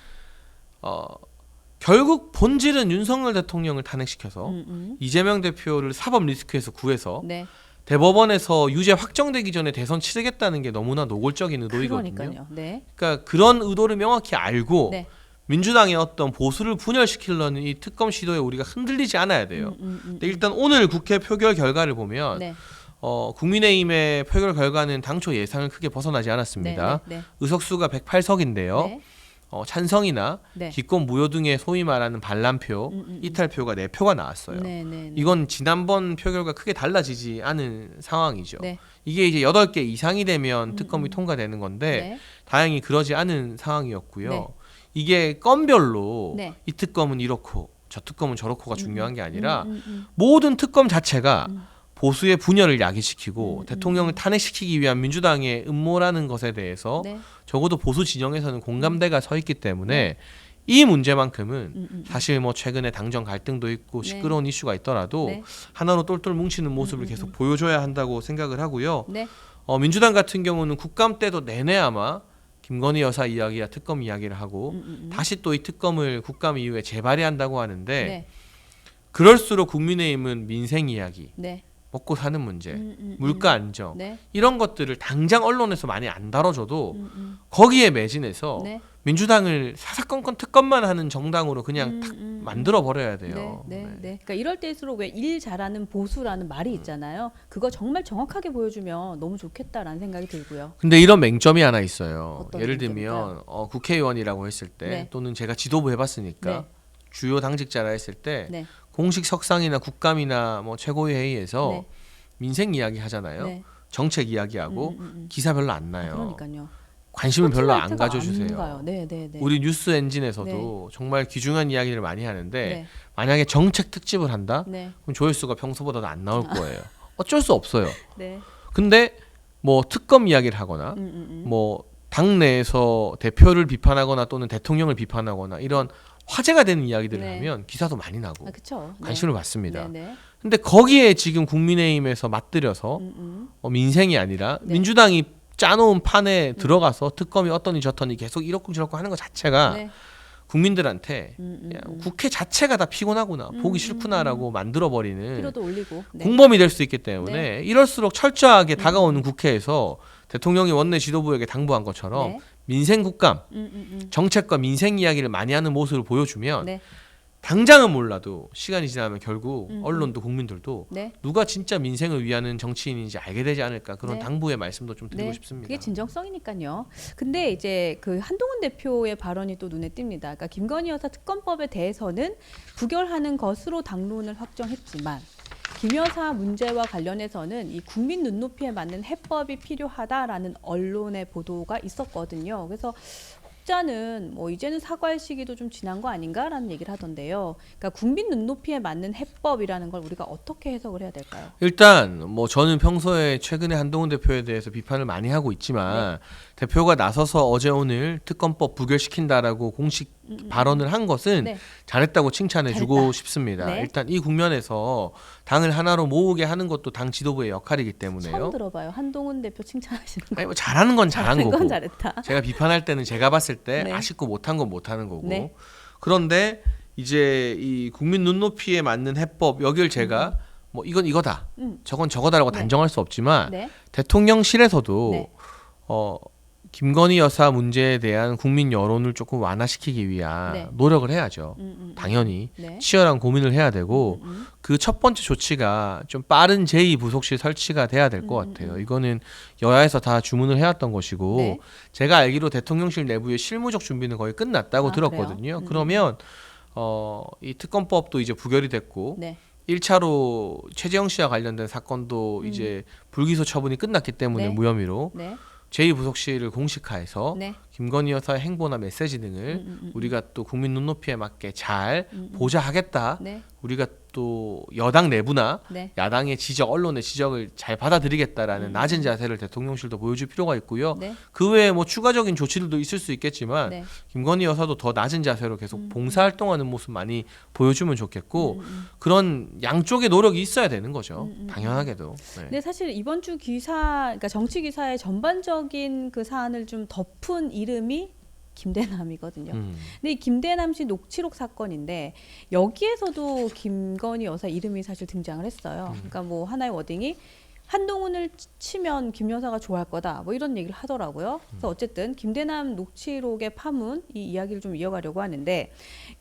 Speaker 2: 결국 본질은 윤석열 대통령을 탄핵시켜서 이재명 대표를 사법 리스크에서 구해서
Speaker 1: 네.
Speaker 2: 대법원에서 유죄 확정되기 전에 대선 치르겠다는 게 너무나 노골적인 의도이거든요.
Speaker 1: 그러니까요. 네.
Speaker 2: 그러니까 그런 의도를 명확히 알고
Speaker 1: 네.
Speaker 2: 민주당의 어떤 보수를 분열시키려는 이 특검 시도에 우리가 흔들리지 않아야 돼요. 근데 일단 오늘 국회 표결 결과를 보면
Speaker 1: 네.
Speaker 2: 국민의힘의 표결 결과는 당초 예상을 크게 벗어나지 않았습니다.
Speaker 1: 네. 네.
Speaker 2: 의석수가 108석인데요.
Speaker 1: 네.
Speaker 2: 찬성이나
Speaker 1: 네.
Speaker 2: 기권 무효 등의 소위 말하는 반란표, 이탈표가 4표가 나왔어요.
Speaker 1: 네. 네.
Speaker 2: 이건 지난번 표결과 크게 달라지지 않은 상황이죠.
Speaker 1: 네.
Speaker 2: 이게 이제 8개 이상이 되면 특검이 통과되는 건데
Speaker 1: 네.
Speaker 2: 다행히 그러지 않은 상황이었고요.
Speaker 1: 네.
Speaker 2: 이게 건별로
Speaker 1: 네.
Speaker 2: 이 특검은 이렇고 저 특검은 저렇고가 중요한 게 아니라 모든 특검 자체가 보수의 분열을 야기시키고 대통령을 탄핵시키기 위한 민주당의 음모라는 것에 대해서
Speaker 1: 네.
Speaker 2: 적어도 보수 진영에서는 공감대가 서 있기 때문에 이 문제만큼은 사실 뭐 최근에 당정 갈등도 있고
Speaker 1: 네.
Speaker 2: 시끄러운 이슈가 있더라도
Speaker 1: 네.
Speaker 2: 하나로 똘똘 뭉치는 모습을 계속 보여줘야 한다고 생각을 하고요.
Speaker 1: 네.
Speaker 2: 민주당 같은 경우는 국감 때도 내내 아마 김건희 여사 이야기야 특검 이야기를 하고 다시 또 이 특검을 국감 이후에 재발의한다고 하는데
Speaker 1: 네.
Speaker 2: 그럴수록 국민의힘은 민생 이야기,
Speaker 1: 네.
Speaker 2: 먹고 사는 문제, 물가 안정
Speaker 1: 네.
Speaker 2: 이런 것들을 당장 언론에서 많이 안 다뤄줘도 거기에 매진해서
Speaker 1: 네.
Speaker 2: 민주당을 사사건건 특검만 하는 정당으로 그냥 탁 만들어 버려야 돼요.
Speaker 1: 네. 그러니까 이럴 때일수록 왜 일 잘하는 보수라는 말이 있잖아요. 그거 정말 정확하게 보여주면 너무 좋겠다라는 생각이 들고요.
Speaker 2: 근데 이런 맹점이 하나 있어요.
Speaker 1: 어떤
Speaker 2: 예를
Speaker 1: 맹점일까요?
Speaker 2: 들면 국회의원이라고 했을 때
Speaker 1: 네.
Speaker 2: 또는 제가 지도부 해봤으니까
Speaker 1: 네.
Speaker 2: 주요 당직자라 했을 때
Speaker 1: 네.
Speaker 2: 공식 석상이나 국감이나 뭐 최고위 회의에서
Speaker 1: 네.
Speaker 2: 민생 이야기 하잖아요.
Speaker 1: 네.
Speaker 2: 정책 이야기하고 기사 별로 안 나요.
Speaker 1: 그러니까요.
Speaker 2: 관심을 별로 안
Speaker 1: 스포트라이트가 안
Speaker 2: 가져주세요.
Speaker 1: 가요. 네.
Speaker 2: 우리 뉴스 엔진에서도 정말 귀중한 이야기를 많이 하는데
Speaker 1: 네.
Speaker 2: 만약에 정책 특집을 한다?
Speaker 1: 네.
Speaker 2: 그럼 조회수가 평소보다 안 나올 거예요. 어쩔 수 없어요.
Speaker 1: 네.
Speaker 2: 근데 뭐 특검 이야기를 하거나 뭐 당내에서 대표를 비판하거나 또는 대통령을 비판하거나 이런 화제가 되는 이야기들을
Speaker 1: 네.
Speaker 2: 하면 기사도 많이 나고
Speaker 1: 그렇죠.
Speaker 2: 관심을 받습니다.
Speaker 1: 네.
Speaker 2: 근데 거기에 지금 국민의힘에서 맞들여서 민생이 아니라
Speaker 1: 네.
Speaker 2: 민주당이 짜놓은 판에 들어가서 특검이 어떠니 저떠니 계속 이렇고 저렇고 하는 것 자체가
Speaker 1: 네.
Speaker 2: 국민들한테 야, 국회 자체가 다 피곤하구나 보기 싫구나라고 만들어버리는
Speaker 1: 피로도 올리고. 네.
Speaker 2: 공범이 될 수 있기 때문에 이럴수록 철저하게 다가오는 국회에서 대통령이 원내 지도부에게 당부한 것처럼
Speaker 1: 네.
Speaker 2: 민생 국감, 정책과 민생 이야기를 많이 하는 모습을 보여주면
Speaker 1: 네.
Speaker 2: 당장은 몰라도 시간이 지나면 결국 언론도 국민들도
Speaker 1: 네.
Speaker 2: 누가 진짜 민생을 위하는 정치인인지 알게 되지 않을까 그런
Speaker 1: 네.
Speaker 2: 당부의 말씀도 좀 드리고
Speaker 1: 네,
Speaker 2: 싶습니다.
Speaker 1: 그게 진정성이니까요. 근데 이제 그 한동훈 대표의 발언이 또 눈에 띕니다. 그러니까 김건희 여사 특검법에 대해서는 부결하는 것으로 당론을 확정했지만 김 여사 문제와 관련해서는 이 국민 눈높이에 맞는 해법이 필요하다라는 언론의 보도가 있었거든요. 그래서 혹자는 뭐 이제는 사과할 시기도 좀 지난 거 아닌가라는 얘기를 하던데요. 그러니까 국민 눈높이에 맞는 해법이라는 걸 우리가 어떻게 해석을 해야 될까요?
Speaker 2: 일단 뭐 저는 평소에 최근에 한동훈 대표에 대해서 비판을 많이 하고 있지만 대표가 나서서 어제 오늘 특검법 부결시킨다라고 공식 발언을 한 것은
Speaker 1: 네.
Speaker 2: 잘했다고 칭찬해주고
Speaker 1: 잘했다.
Speaker 2: 싶습니다.
Speaker 1: 네.
Speaker 2: 일단 이 국면에서 당을 하나로 모으게 하는 것도 당 지도부의 역할이기 때문에요.
Speaker 1: 처음 들어봐요. 한동훈 대표 칭찬하시는 거.
Speaker 2: 아니, 뭐 잘하는 건 잘한
Speaker 1: 잘하는 건
Speaker 2: 거고
Speaker 1: 잘했다.
Speaker 2: 제가 비판할 때는 제가 봤을 때
Speaker 1: 네.
Speaker 2: 아쉽고 못한 건 못하는 거고
Speaker 1: 네.
Speaker 2: 그런데 이제 이 국민 눈높이에 맞는 해법 여길 제가 뭐 이건 이거다 저건 저거다라고
Speaker 1: 네.
Speaker 2: 단정할 수 없지만
Speaker 1: 네.
Speaker 2: 대통령실에서도
Speaker 1: 네.
Speaker 2: 김건희 여사 문제에 대한 국민 여론을 조금 완화시키기 위한
Speaker 1: 네.
Speaker 2: 노력을 해야죠. 당연히
Speaker 1: 네.
Speaker 2: 치열한 고민을 해야 되고 그 첫 번째 조치가 좀 빠른 제2부속실 설치가 돼야 될 것 같아요. 이거는 여야에서 다 주문을 해왔던 것이고
Speaker 1: 네.
Speaker 2: 제가 알기로 대통령실 내부의 실무적 준비는 거의 끝났다고
Speaker 1: 아,
Speaker 2: 들었거든요.
Speaker 1: 그래요?
Speaker 2: 그러면 이 특검법도 이제 부결이 됐고
Speaker 1: 네.
Speaker 2: 1차로 최재형 씨와 관련된 사건도 이제 불기소 처분이 끝났기 때문에
Speaker 1: 네.
Speaker 2: 무혐의로
Speaker 1: 네.
Speaker 2: 제2부속실을 공식화해서
Speaker 1: 네.
Speaker 2: 김건희 여사의 행보나 메시지 등을 우리가 또 국민 눈높이에 맞게 잘 보좌하겠다.
Speaker 1: 네.
Speaker 2: 우리가 또 여당 내부나
Speaker 1: 네.
Speaker 2: 야당의 지적, 언론의 지적을 잘 받아들이겠다라는 낮은 자세를 대통령실도 보여줄 필요가 있고요.
Speaker 1: 네.
Speaker 2: 그 외에 뭐 추가적인 조치들도 있을 수 있겠지만
Speaker 1: 네.
Speaker 2: 김건희 여사도 더 낮은 자세로 계속 봉사활동하는 모습 많이 보여주면 좋겠고 그런 양쪽의 노력이 있어야 되는 거죠. 당연하게도. 네.
Speaker 1: 근데 사실 이번 주 기사, 그러니까 정치 기사의 전반적인 그 사안을 좀 덮은 이름이 김대남이거든요. 근데 이 김대남 씨 녹취록 사건인데 여기에서도 김건희 여사 이름이 사실 등장을 했어요. 그러니까 뭐 하나의 워딩이 한동훈을 치면 김 여사가 좋아할 거다. 뭐 이런 얘기를 하더라고요. 그래서 어쨌든 김대남 녹취록의 파문 이 이야기를 좀 이어가려고 하는데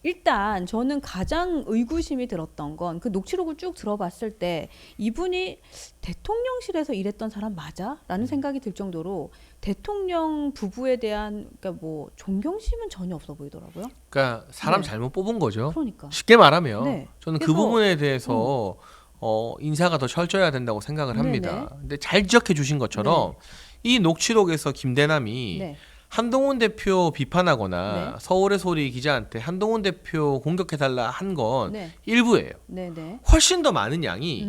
Speaker 1: 일단 저는 가장 의구심이 들었던 건 그 녹취록을 쭉 들어봤을 때 이분이 대통령실에서 일했던 사람 맞아? 라는 생각이 들 정도로 대통령 부부에 대한 그러니까 뭐 존경심은 전혀 없어 보이더라고요.
Speaker 2: 그러니까 사람
Speaker 1: 네.
Speaker 2: 잘못 뽑은 거죠.
Speaker 1: 그러니까.
Speaker 2: 쉽게 말하면
Speaker 1: 네.
Speaker 2: 저는 그
Speaker 1: 그래서-
Speaker 2: 부분에 대해서 인사가 더 철저해야 된다고 생각을 합니다.
Speaker 1: 네네.
Speaker 2: 근데 잘 지적해 주신 것처럼 이 녹취록에서 김대남이
Speaker 1: 네.
Speaker 2: 한동훈 대표 비판하거나
Speaker 1: 네.
Speaker 2: 서울의 소리 기자한테 한동훈 대표 공격해달라 한 건
Speaker 1: 네.
Speaker 2: 일부예요.
Speaker 1: 네, 네.
Speaker 2: 훨씬 더 많은 양이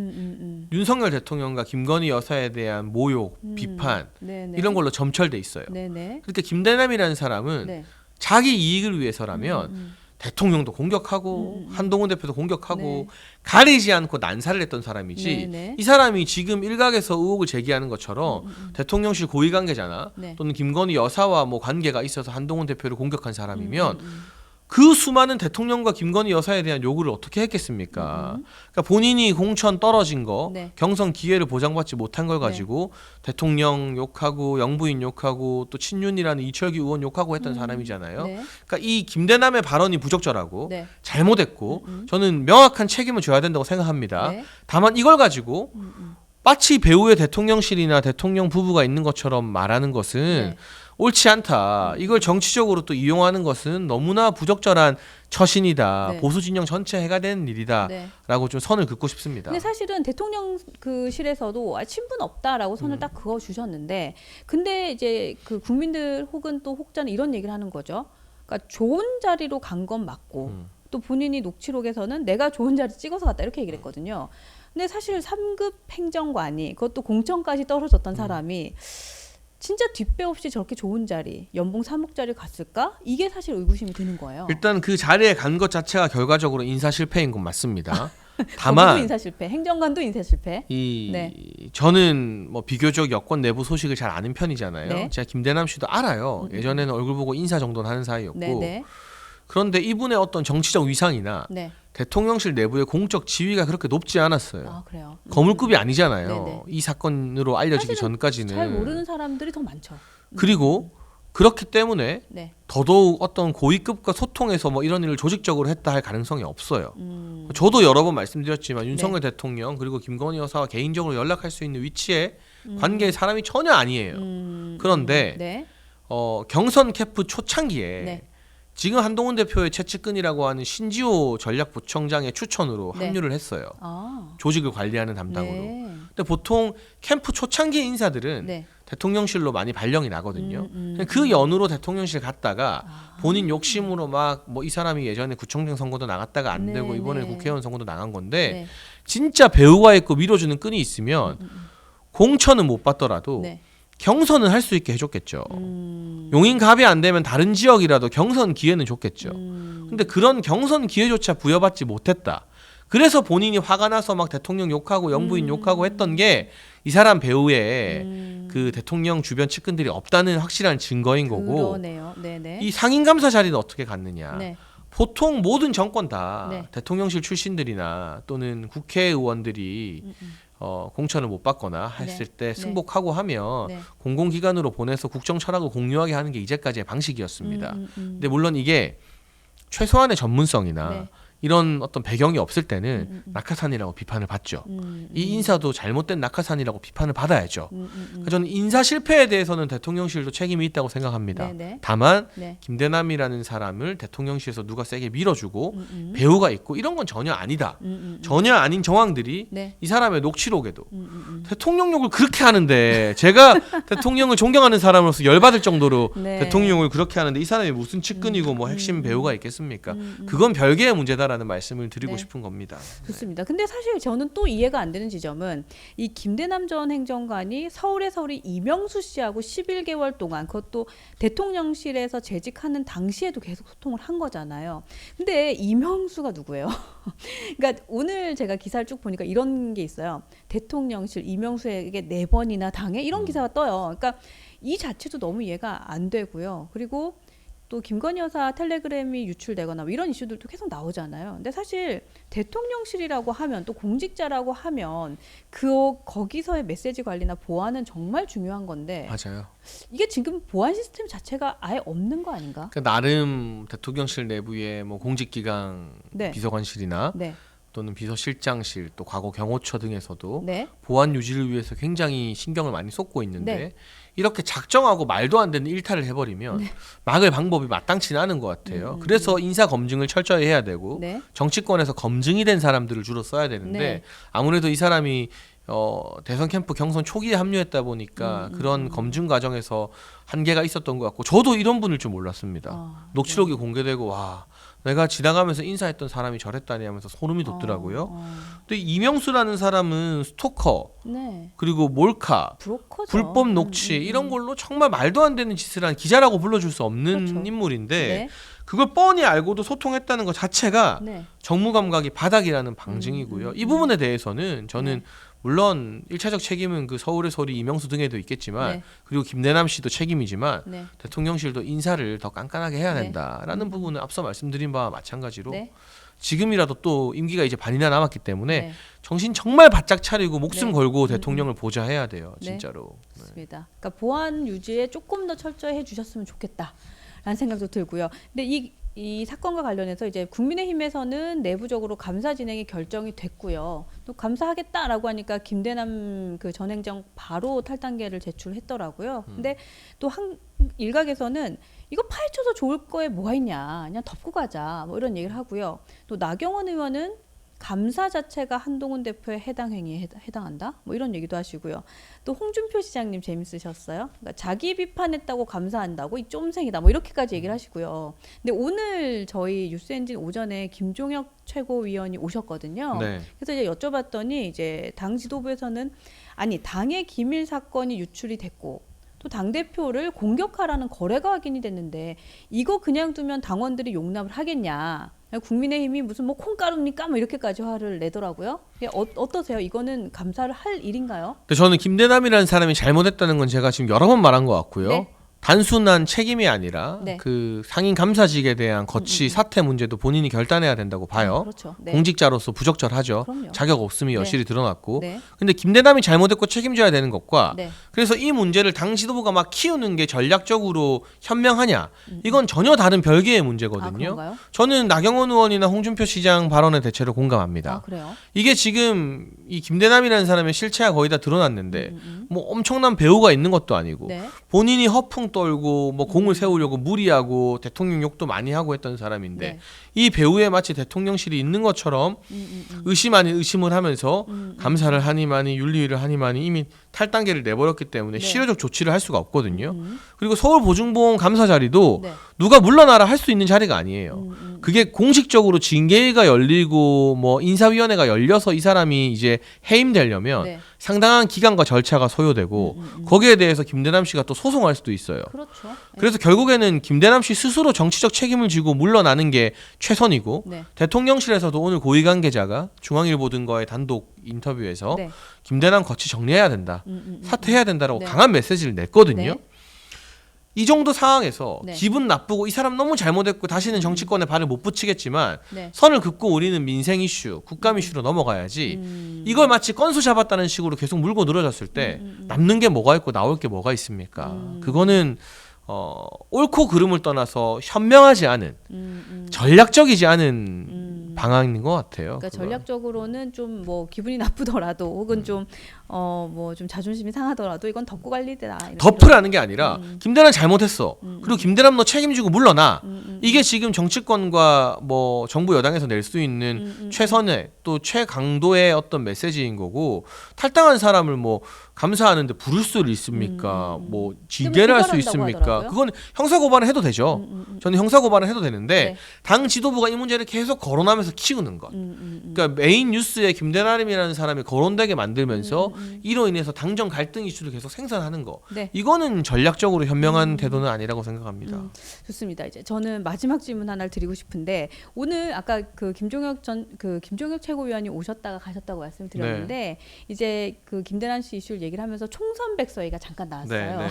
Speaker 2: 윤석열 대통령과 김건희 여사에 대한 모욕, 비판
Speaker 1: 네, 네.
Speaker 2: 이런 걸로 점철돼 있어요.
Speaker 1: 네, 네.
Speaker 2: 그러니까 김대남이라는 사람은
Speaker 1: 네.
Speaker 2: 자기 이익을 위해서라면 대통령도 공격하고 한동훈 대표도 공격하고
Speaker 1: 네.
Speaker 2: 가리지 않고 난사를 했던 사람이지
Speaker 1: 네, 네.
Speaker 2: 이 사람이 지금 일각에서 의혹을 제기하는 것처럼 대통령실 고위 관계자나
Speaker 1: 네.
Speaker 2: 또는 김건희 여사와 뭐 관계가 있어서 한동훈 대표를 공격한 사람이면 그 수많은 대통령과 김건희 여사에 대한 요구를 어떻게 했겠습니까? 그러니까 본인이 공천 떨어진 거,
Speaker 1: 네.
Speaker 2: 경선 기회를 보장받지 못한 걸 가지고 대통령 욕하고 영부인 욕하고 또 친윤이라는 이철규 의원 욕하고 했던 사람이잖아요.
Speaker 1: 네.
Speaker 2: 그러니까 이 김대남의 발언이 부적절하고
Speaker 1: 네.
Speaker 2: 잘못했고 저는 명확한 책임을 져야 된다고 생각합니다.
Speaker 1: 네.
Speaker 2: 다만 이걸 가지고 마치 배우의 대통령실이나 대통령 부부가 있는 것처럼 말하는 것은
Speaker 1: 네.
Speaker 2: 옳지 않다. 이걸 정치적으로 또 이용하는 것은 너무나 부적절한 처신이다.
Speaker 1: 네.
Speaker 2: 보수 진영 전체 해가 되는 일이다.
Speaker 1: 네.
Speaker 2: 라고 좀 선을 긋고 싶습니다.
Speaker 1: 근데 사실은 대통령 그 실에서도 친분 없다라고 선을 딱 그어 주셨는데 근데 이제 그 국민들 혹은 또 혹자는 이런 얘기를 하는 거죠. 그러니까 좋은 자리로 간 건 맞고 또 본인이 녹취록에서는 내가 좋은 자리 찍어서 갔다 이렇게 얘기를 했거든요. 근데 사실 3급 행정관이 그것도 공천까지 떨어졌던 사람이 진짜 뒷배 없이 저렇게 좋은 자리, 연봉 3억짜리 갔을까? 이게 사실 의구심이 드는 거예요.
Speaker 2: 일단 그 자리에 간 것 자체가 결과적으로 인사 실패인 건 맞습니다.
Speaker 1: 거기도
Speaker 2: 다만
Speaker 1: 인사 실패, 행정관도 인사 실패.
Speaker 2: 이
Speaker 1: 네.
Speaker 2: 저는 뭐 비교적 여권 내부 소식을 잘 아는 편이잖아요.
Speaker 1: 네.
Speaker 2: 제가 김대남 씨도 알아요. 예전에는 얼굴 보고 인사 정도는 하는 사이였고
Speaker 1: 네, 네,
Speaker 2: 그런데 이분의 어떤 정치적 위상이나
Speaker 1: 네.
Speaker 2: 대통령실 내부의 공적 지위가 그렇게 높지 않았어요.
Speaker 1: 아 그래요.
Speaker 2: 거물급이 아니잖아요.
Speaker 1: 네네.
Speaker 2: 이 사건으로 알려지기
Speaker 1: 사실은
Speaker 2: 전까지는.
Speaker 1: 잘 모르는 사람들이 더 많죠.
Speaker 2: 그리고 그렇기 때문에
Speaker 1: 네.
Speaker 2: 더더욱 어떤 고위급과 소통해서 뭐 이런 일을 조직적으로 했다 할 가능성이 없어요. 저도 여러 번 말씀드렸지만 윤석열 대통령 그리고 김건희 여사와 개인적으로 연락할 수 있는 위치에 관계의 사람이 전혀 아니에요. 그런데
Speaker 1: 네.
Speaker 2: 경선 캠프 초창기에
Speaker 1: 네.
Speaker 2: 지금 한동훈 대표의 최측근이라고 하는 신지호 전략부총장의 추천으로
Speaker 1: 네.
Speaker 2: 합류를 했어요.
Speaker 1: 아.
Speaker 2: 조직을 관리하는 담당으로.
Speaker 1: 네.
Speaker 2: 근데 보통 캠프 초창기 인사들은
Speaker 1: 네.
Speaker 2: 대통령실로 많이 발령이 나거든요. 그 연으로 대통령실 갔다가 본인 욕심으로 막 뭐 이 사람이 예전에 구청장 선거도 나갔다가 안
Speaker 1: 네,
Speaker 2: 되고 이번에
Speaker 1: 네.
Speaker 2: 국회의원 선거도 나간 건데
Speaker 1: 네.
Speaker 2: 진짜 배우가 있고 밀어주는 끈이 있으면 공천은 못 받더라도
Speaker 1: 네.
Speaker 2: 경선은 할 수 있게 해줬겠죠. 용인갑이 안 되면 다른 지역이라도 경선 기회는 줬겠죠. 근데 그런 경선 기회조차 부여받지 못했다. 그래서 본인이 화가 나서 막 대통령 욕하고 영부인 욕하고 했던 게 이 사람 배우에 그 대통령 주변 측근들이 없다는 확실한 증거인 거고
Speaker 1: 그러네요. 네네.
Speaker 2: 이 상임감사 자리는 어떻게 갔느냐.
Speaker 1: 네.
Speaker 2: 보통 모든 정권 다
Speaker 1: 네.
Speaker 2: 대통령실 출신들이나 또는 국회의원들이 공천을 못 받거나 했을
Speaker 1: 네.
Speaker 2: 때 승복하고 하면
Speaker 1: 네.
Speaker 2: 공공기관으로 보내서 국정 철학을 공유하게 하는 게 이제까지의 방식이었습니다.
Speaker 1: 음.
Speaker 2: 근데 물론 이게 최소한의 전문성이나
Speaker 1: 네.
Speaker 2: 이런 어떤 배경이 없을 때는 낙하산이라고 비판을 받죠. 이 인사도 잘못된 낙하산이라고 비판을 받아야죠. 그러니까 저는 인사 실패에 대해서는 대통령실도 책임이 있다고 생각합니다.
Speaker 1: 네네.
Speaker 2: 다만
Speaker 1: 네.
Speaker 2: 김대남이라는 사람을 대통령실에서 누가 세게 밀어주고 배우가 있고 이런 건 전혀 아니다. 전혀 아닌 정황들이
Speaker 1: 네.
Speaker 2: 이 사람의 녹취록에도 대통령욕을 그렇게 하는데 제가 대통령을 존경하는 사람으로서 열받을 정도로
Speaker 1: 네.
Speaker 2: 대통령을 그렇게 하는데 이 사람이 무슨 측근이고 뭐 핵심 배우가 있겠습니까? 그건 별개의 문제다라는 말씀을 드리고
Speaker 1: 네.
Speaker 2: 싶은 겁니다.
Speaker 1: 좋습니다. 근데 사실 저는 또 이해가 안 되는 지점은 이 김대남 전 행정관이 서울에서 우리 이명수 씨하고 11개월 동안 그것도 대통령실에서 재직하는 당시에도 계속 소통을 한 거잖아요. 근데 이명수가 누구예요? 그러니까 오늘 제가 기사를 쭉 보니까 이런 게 있어요. 대통령실 이명수에게 4번이나 당해 이런 기사가 떠요. 그러니까 이 자체도 너무 이해가 안 되고요. 그리고 또 김건희 여사 텔레그램이 유출되거나 뭐 이런 이슈들도 계속 나오잖아요. 근데 사실 대통령실이라고 하면 또 공직자라고 하면 거기서의 메시지 관리나 보안은 정말 중요한 건데
Speaker 2: 맞아요.
Speaker 1: 이게 지금 보안 시스템 자체가 아예 없는 거 아닌가?
Speaker 2: 그 나름 대통령실 내부의 뭐 공직기강
Speaker 1: 네.
Speaker 2: 비서관실이나
Speaker 1: 네.
Speaker 2: 또는 비서실장실 또 과거 경호처 등에서도
Speaker 1: 네.
Speaker 2: 보안 유지를 위해서 굉장히 신경을 많이 쏟고 있는데
Speaker 1: 네.
Speaker 2: 이렇게 작정하고 말도 안 되는 일탈을 해버리면 막을 방법이 마땅치는 않은 것 같아요. 그래서 인사 검증을 철저히 해야 되고
Speaker 1: 네.
Speaker 2: 정치권에서 검증이 된 사람들을 주로 써야 되는데
Speaker 1: 네.
Speaker 2: 아무래도 이 사람이 대선 캠프 경선 초기에 합류했다 보니까 그런 검증 과정에서 한계가 있었던 것 같고 저도 이런 분일 줄 몰랐습니다. 녹취록이 공개되고 와 내가 지나가면서 인사했던 사람이 저랬다니 하면서 소름이 돋더라고요. 또 이명수라는 사람은 스토커
Speaker 1: 네.
Speaker 2: 그리고 몰카
Speaker 1: 브로커죠.
Speaker 2: 불법 녹취 이런 걸로 정말 말도 안 되는 짓을 한 기자라고 불러줄 수 없는
Speaker 1: 그렇죠.
Speaker 2: 인물인데
Speaker 1: 네.
Speaker 2: 그걸 뻔히 알고도 소통했다는 것 자체가
Speaker 1: 네.
Speaker 2: 정무 감각이 바닥이라는 방증이고요. 이 부분에 대해서는 저는 물론 1차적 책임은 그 서울의 소리 이명수 등에도 있겠지만
Speaker 1: 네.
Speaker 2: 그리고 김대남 씨도 책임이지만
Speaker 1: 네.
Speaker 2: 대통령실도 인사를 더 깐깐하게 해야
Speaker 1: 네.
Speaker 2: 된다라는 부분은 앞서 말씀드린 바와 마찬가지로
Speaker 1: 네.
Speaker 2: 지금이라도 또 임기가 이제 반이나 남았기 때문에
Speaker 1: 네.
Speaker 2: 정신 정말 바짝 차리고 목숨
Speaker 1: 네.
Speaker 2: 걸고 대통령을 보좌해야 돼요.
Speaker 1: 네.
Speaker 2: 진짜로. 네.
Speaker 1: 맞습니다. 그러니까 보안 유지에 조금 더 철저히 해주셨으면 좋겠다라는 생각도 들고요. 근데 이 사건과 관련해서 이제 국민의힘에서는 내부적으로 감사 진행이 결정이 됐고요. 또 감사하겠다라고 하니까 김대남 그 전 행정 바로 탈당계를 제출했더라고요. 근데 또 일각에서는 이거 파헤쳐서 좋을 거에 뭐가 있냐, 그냥 덮고 가자, 뭐 이런 얘기를 하고요. 또 나경원 의원은 감사 자체가 한동훈 대표의 해당 행위에 해당한다? 뭐 이런 얘기도 하시고요. 또 홍준표 시장님 재밌으셨어요? 그러니까 자기 비판했다고 감사한다고 이 쫌생이다. 뭐 이렇게까지 얘기를 하시고요. 근데 오늘 저희 뉴스엔진 오전에 김종혁 최고위원이 오셨거든요.
Speaker 2: 네.
Speaker 1: 그래서 이제 여쭤봤더니 이제 당 지도부에서는 아니 당의 기밀 사건이 유출이 됐고 또 당대표를 공격하라는 거래가 확인이 됐는데 이거 그냥 두면 당원들이 용납을 하겠냐. 국민의힘이 무슨 뭐 콩가루입니까? 뭐 이렇게까지 화를 내더라고요. 어떠세요? 이거는 감사를 할 일인가요?
Speaker 2: 근데 저는 김대남이라는 사람이 잘못했다는 건 제가 지금 여러 번 말한 것 같고요.
Speaker 1: 네.
Speaker 2: 단순한 책임이 아니라
Speaker 1: 네.
Speaker 2: 그 상임 감사직에 대한 거치 사퇴 문제도 본인이 결단해야 된다고 봐요.
Speaker 1: 그렇죠. 네.
Speaker 2: 공직자로서 부적절하죠.
Speaker 1: 그럼요.
Speaker 2: 자격 없음이 여실히 드러났고.
Speaker 1: 네.
Speaker 2: 근데 김대남이 잘못했고 책임져야 되는 것과
Speaker 1: 네.
Speaker 2: 그래서 이 문제를 당 지도부가 막 키우는 게 전략적으로 현명하냐 이건 전혀 다른 별개의
Speaker 1: 아,
Speaker 2: 문제거든요.
Speaker 1: 그런가요?
Speaker 2: 저는 나경원 의원이나 홍준표 시장 발언에 대체로 공감합니다.
Speaker 1: 아, 그래요?
Speaker 2: 이게 지금 이 김대남이라는 사람의 실체가 거의 다 드러났는데 뭐 엄청난 배우가 있는 것도 아니고
Speaker 1: 네.
Speaker 2: 본인이 허풍 떨고 뭐 공을 세우려고 무리하고 대통령 욕도 많이 하고 했던 사람인데
Speaker 1: 네.
Speaker 2: 이 배우에 마치 대통령실이 있는 것처럼 의심 아닌 의심을 하면서 감사를 하니마니 윤리위를 하니마니 이미 탈당계를 내버렸기 때문에
Speaker 1: 네.
Speaker 2: 실효적 조치를 할 수가 없거든요. 그리고 서울보증보험 감사 자리도
Speaker 1: 네.
Speaker 2: 누가 물러나라 할 수 있는 자리가 아니에요. 그게 공식적으로 징계가 열리고 뭐 인사위원회가 열려서 이 사람이 이제 해임되려면
Speaker 1: 네.
Speaker 2: 상당한 기간과 절차가 소요되고 거기에 대해서 김대남 씨가 또 소송할 수도 있어요.
Speaker 1: 그렇죠. 네.
Speaker 2: 그래서 결국에는 김대남 씨 스스로 정치적 책임을 지고 물러나는 게 최선이고
Speaker 1: 네.
Speaker 2: 대통령실에서도 오늘 고위 관계자가 중앙일보 등과의 단독 인터뷰에서
Speaker 1: 네.
Speaker 2: 김대남 거치 정리해야 된다. 사퇴해야 된다라고
Speaker 1: 네.
Speaker 2: 강한 메시지를 냈거든요.
Speaker 1: 네.
Speaker 2: 이 정도 상황에서
Speaker 1: 네.
Speaker 2: 기분 나쁘고 이 사람 너무 잘못했고 다시는 정치권에 발을 못 붙이겠지만
Speaker 1: 네.
Speaker 2: 선을 긋고 우리는 민생 이슈, 국감 이슈로 넘어가야지 이걸 마치 건수 잡았다는 식으로 계속 물고 늘어졌을 때 남는 게 뭐가 있고 나올 게 뭐가 있습니까? 그거는 옳고 그름을 떠나서 현명하지 않은 전략적이지 않은 방안인 것 같아요.
Speaker 1: 그러니까
Speaker 2: 그건.
Speaker 1: 전략적으로는 좀 뭐 기분이 나쁘더라도 혹은 좀 뭐 좀 자존심이 상하더라도 이건 덮고 관리되라.
Speaker 2: 덮으라는 게 아니라 김대남 잘못했어. 그리고 김대남 너 책임지고 물러나. 이게 지금 정치권과 뭐 정부 여당에서 낼 수 있는 최선의 또 최강도의 어떤 메시지인 거고 탈당한 사람을 뭐 감사하는데 부를 수 있습니까? 뭐 징계를 할 수 있습니까?
Speaker 1: 하더라고요.
Speaker 2: 그건 형사 고발은 해도 되죠. 저는 형사 고발은 해도 되는데
Speaker 1: 네.
Speaker 2: 당 지도부가 이 문제를 계속 거론하면서 키우는 것. 그러니까 메인 뉴스에 김대남이라는 사람이 거론되게 만들면서 이로 인해서 당정 갈등 이슈를 계속 생산하는 거.
Speaker 1: 네.
Speaker 2: 이거는 전략적으로 현명한 태도는 아니라고 생각합니다.
Speaker 1: 좋습니다. 이제 저는 마지막 질문 하나를 드리고 싶은데 오늘 아까 그 김종혁 최고위원이 오셨다가 가셨다고 말씀드렸는데 이제 그 김대남 씨 이슈를 얘기를 하면서 총선 백서위가 잠깐 나왔어요.
Speaker 2: 네,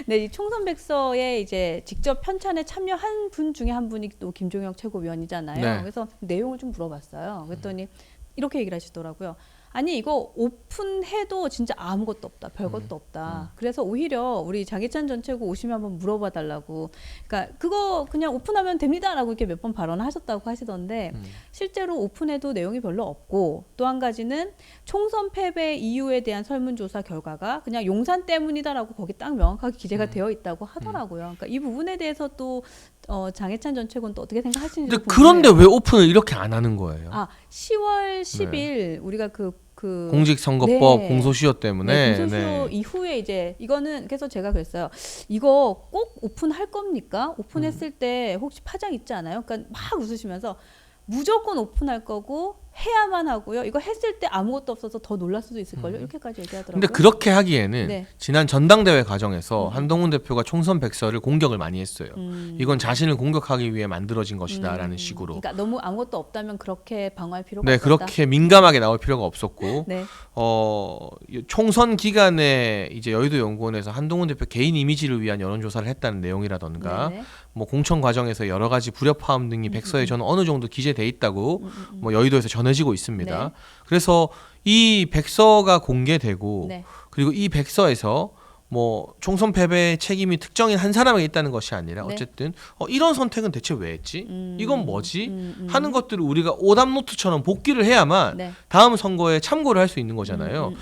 Speaker 1: 네, 이 총선 백서에 이제 직접 편찬에 참여한 분 중에 한 분이 또 김종혁 최고위원이잖아요.
Speaker 2: 네.
Speaker 1: 그래서 내용을 좀 물어봤어요. 그랬더니 이렇게 얘기를 하시더라고요. 아니 이거 오픈해도 진짜 아무것도 없다, 별것도 없다. 그래서 오히려 우리 장해찬 전 최고 오시면 한번 물어봐 달라고. 그러니까 그거 그냥 오픈하면 됩니다라고 이렇게 몇 번 발언하셨다고 하시던데 실제로 오픈해도 내용이 별로 없고 또 한 가지는 총선 패배 이유에 대한 설문조사 결과가 그냥 용산 때문이다라고 거기 딱 명확하게 기재가 되어 있다고 하더라고요. 그러니까 이 부분에 대해서 또 장해찬 전 최고는 또 어떻게 생각하시는지.
Speaker 2: 근데 그런데 왜 오픈을 이렇게 안 하는 거예요?
Speaker 1: 10월 10일 우리가 그
Speaker 2: 공직선거법
Speaker 1: 네.
Speaker 2: 공소시효 때문에.
Speaker 1: 네, 공소시효 이후에 이제 이거는 그래서 제가 그랬어요. 이거 꼭 오픈할 겁니까? 오픈했을 때 혹시 파장 있지 않아요? 그러니까 막 웃으시면서 무조건 오픈할 거고 해야만 하고요. 이거 했을 때 아무것도 없어서 더 놀랄 수도 있을걸요. 이렇게까지 얘기하더라고요.
Speaker 2: 근데 그렇게 하기에는
Speaker 1: 네.
Speaker 2: 지난 전당대회 과정에서 한동훈 대표가 총선 백서를 공격을 많이 했어요. 이건 자신을 공격하기 위해 만들어진 것이다라는 식으로.
Speaker 1: 그러니까 너무 아무것도 없다면 그렇게 방어할 필요가
Speaker 2: 네,
Speaker 1: 없다.
Speaker 2: 그렇게 민감하게 나올 필요가 없었고
Speaker 1: 네.
Speaker 2: 총선 기간에 이제 여의도 연구원에서 한동훈 대표 개인 이미지를 위한 여론조사를 했다는 내용이라던가
Speaker 1: 네네.
Speaker 2: 뭐 공천 과정에서 여러 가지 불협화음 등이 백서에 저는 어느 정도 기재돼 있다고 뭐 여의도에서 전해지고 있습니다.
Speaker 1: 네.
Speaker 2: 그래서 이 백서가 공개되고
Speaker 1: 네.
Speaker 2: 그리고 이 백서에서 뭐 총선 패배의 책임이 특정인 한 사람에게 있다는 것이 아니라
Speaker 1: 네.
Speaker 2: 어쨌든 이런 선택은 대체 왜 했지? 이건 뭐지? 하는 것들을 우리가 오답노트처럼 복기를 해야만
Speaker 1: 네.
Speaker 2: 다음 선거에 참고를 할 수 있는 거잖아요.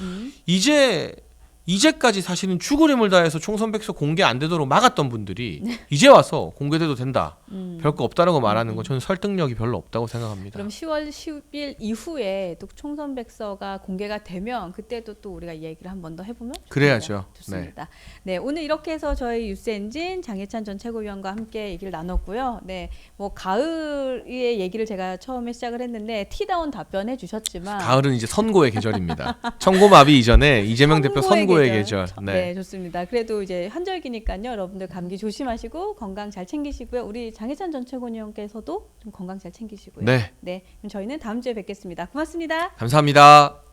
Speaker 2: 이제까지 사실은 죽으림을 다해서 총선 백서 공개 안 되도록 막았던 분들이 이제 와서 공개돼도 된다. 별거 없다라고 말하는 건 저는 설득력이 별로 없다고 생각합니다.
Speaker 1: 그럼 10월 10일 이후에 또 총선 백서가 공개가 되면 그때도 또 우리가 이 얘기를 한 번 더 해보면
Speaker 2: 그래야죠.
Speaker 1: 좋습니다. 네, 오늘 이렇게 해서 저희 뉴스엔진 장해찬 전 최고위원과 함께 얘기를 나눴고요. 네, 뭐 가을의 얘기를 제가 처음에 시작을 했는데 티다운 답변해 주셨지만
Speaker 2: 가을은 이제 선고의 계절입니다. 청고마비 이전에 이재명 대표 선고의 계절.
Speaker 1: 네, 좋습니다. 그래도 이제 한절기니까요. 여러분들 감기 조심하시고 건강 잘 챙기시고요. 우리 장해찬 전 최고위원께서도 좀 건강 잘 챙기시고요.
Speaker 2: 네.
Speaker 1: 네, 그럼 저희는 다음 주에 뵙겠습니다. 고맙습니다.
Speaker 2: 감사합니다.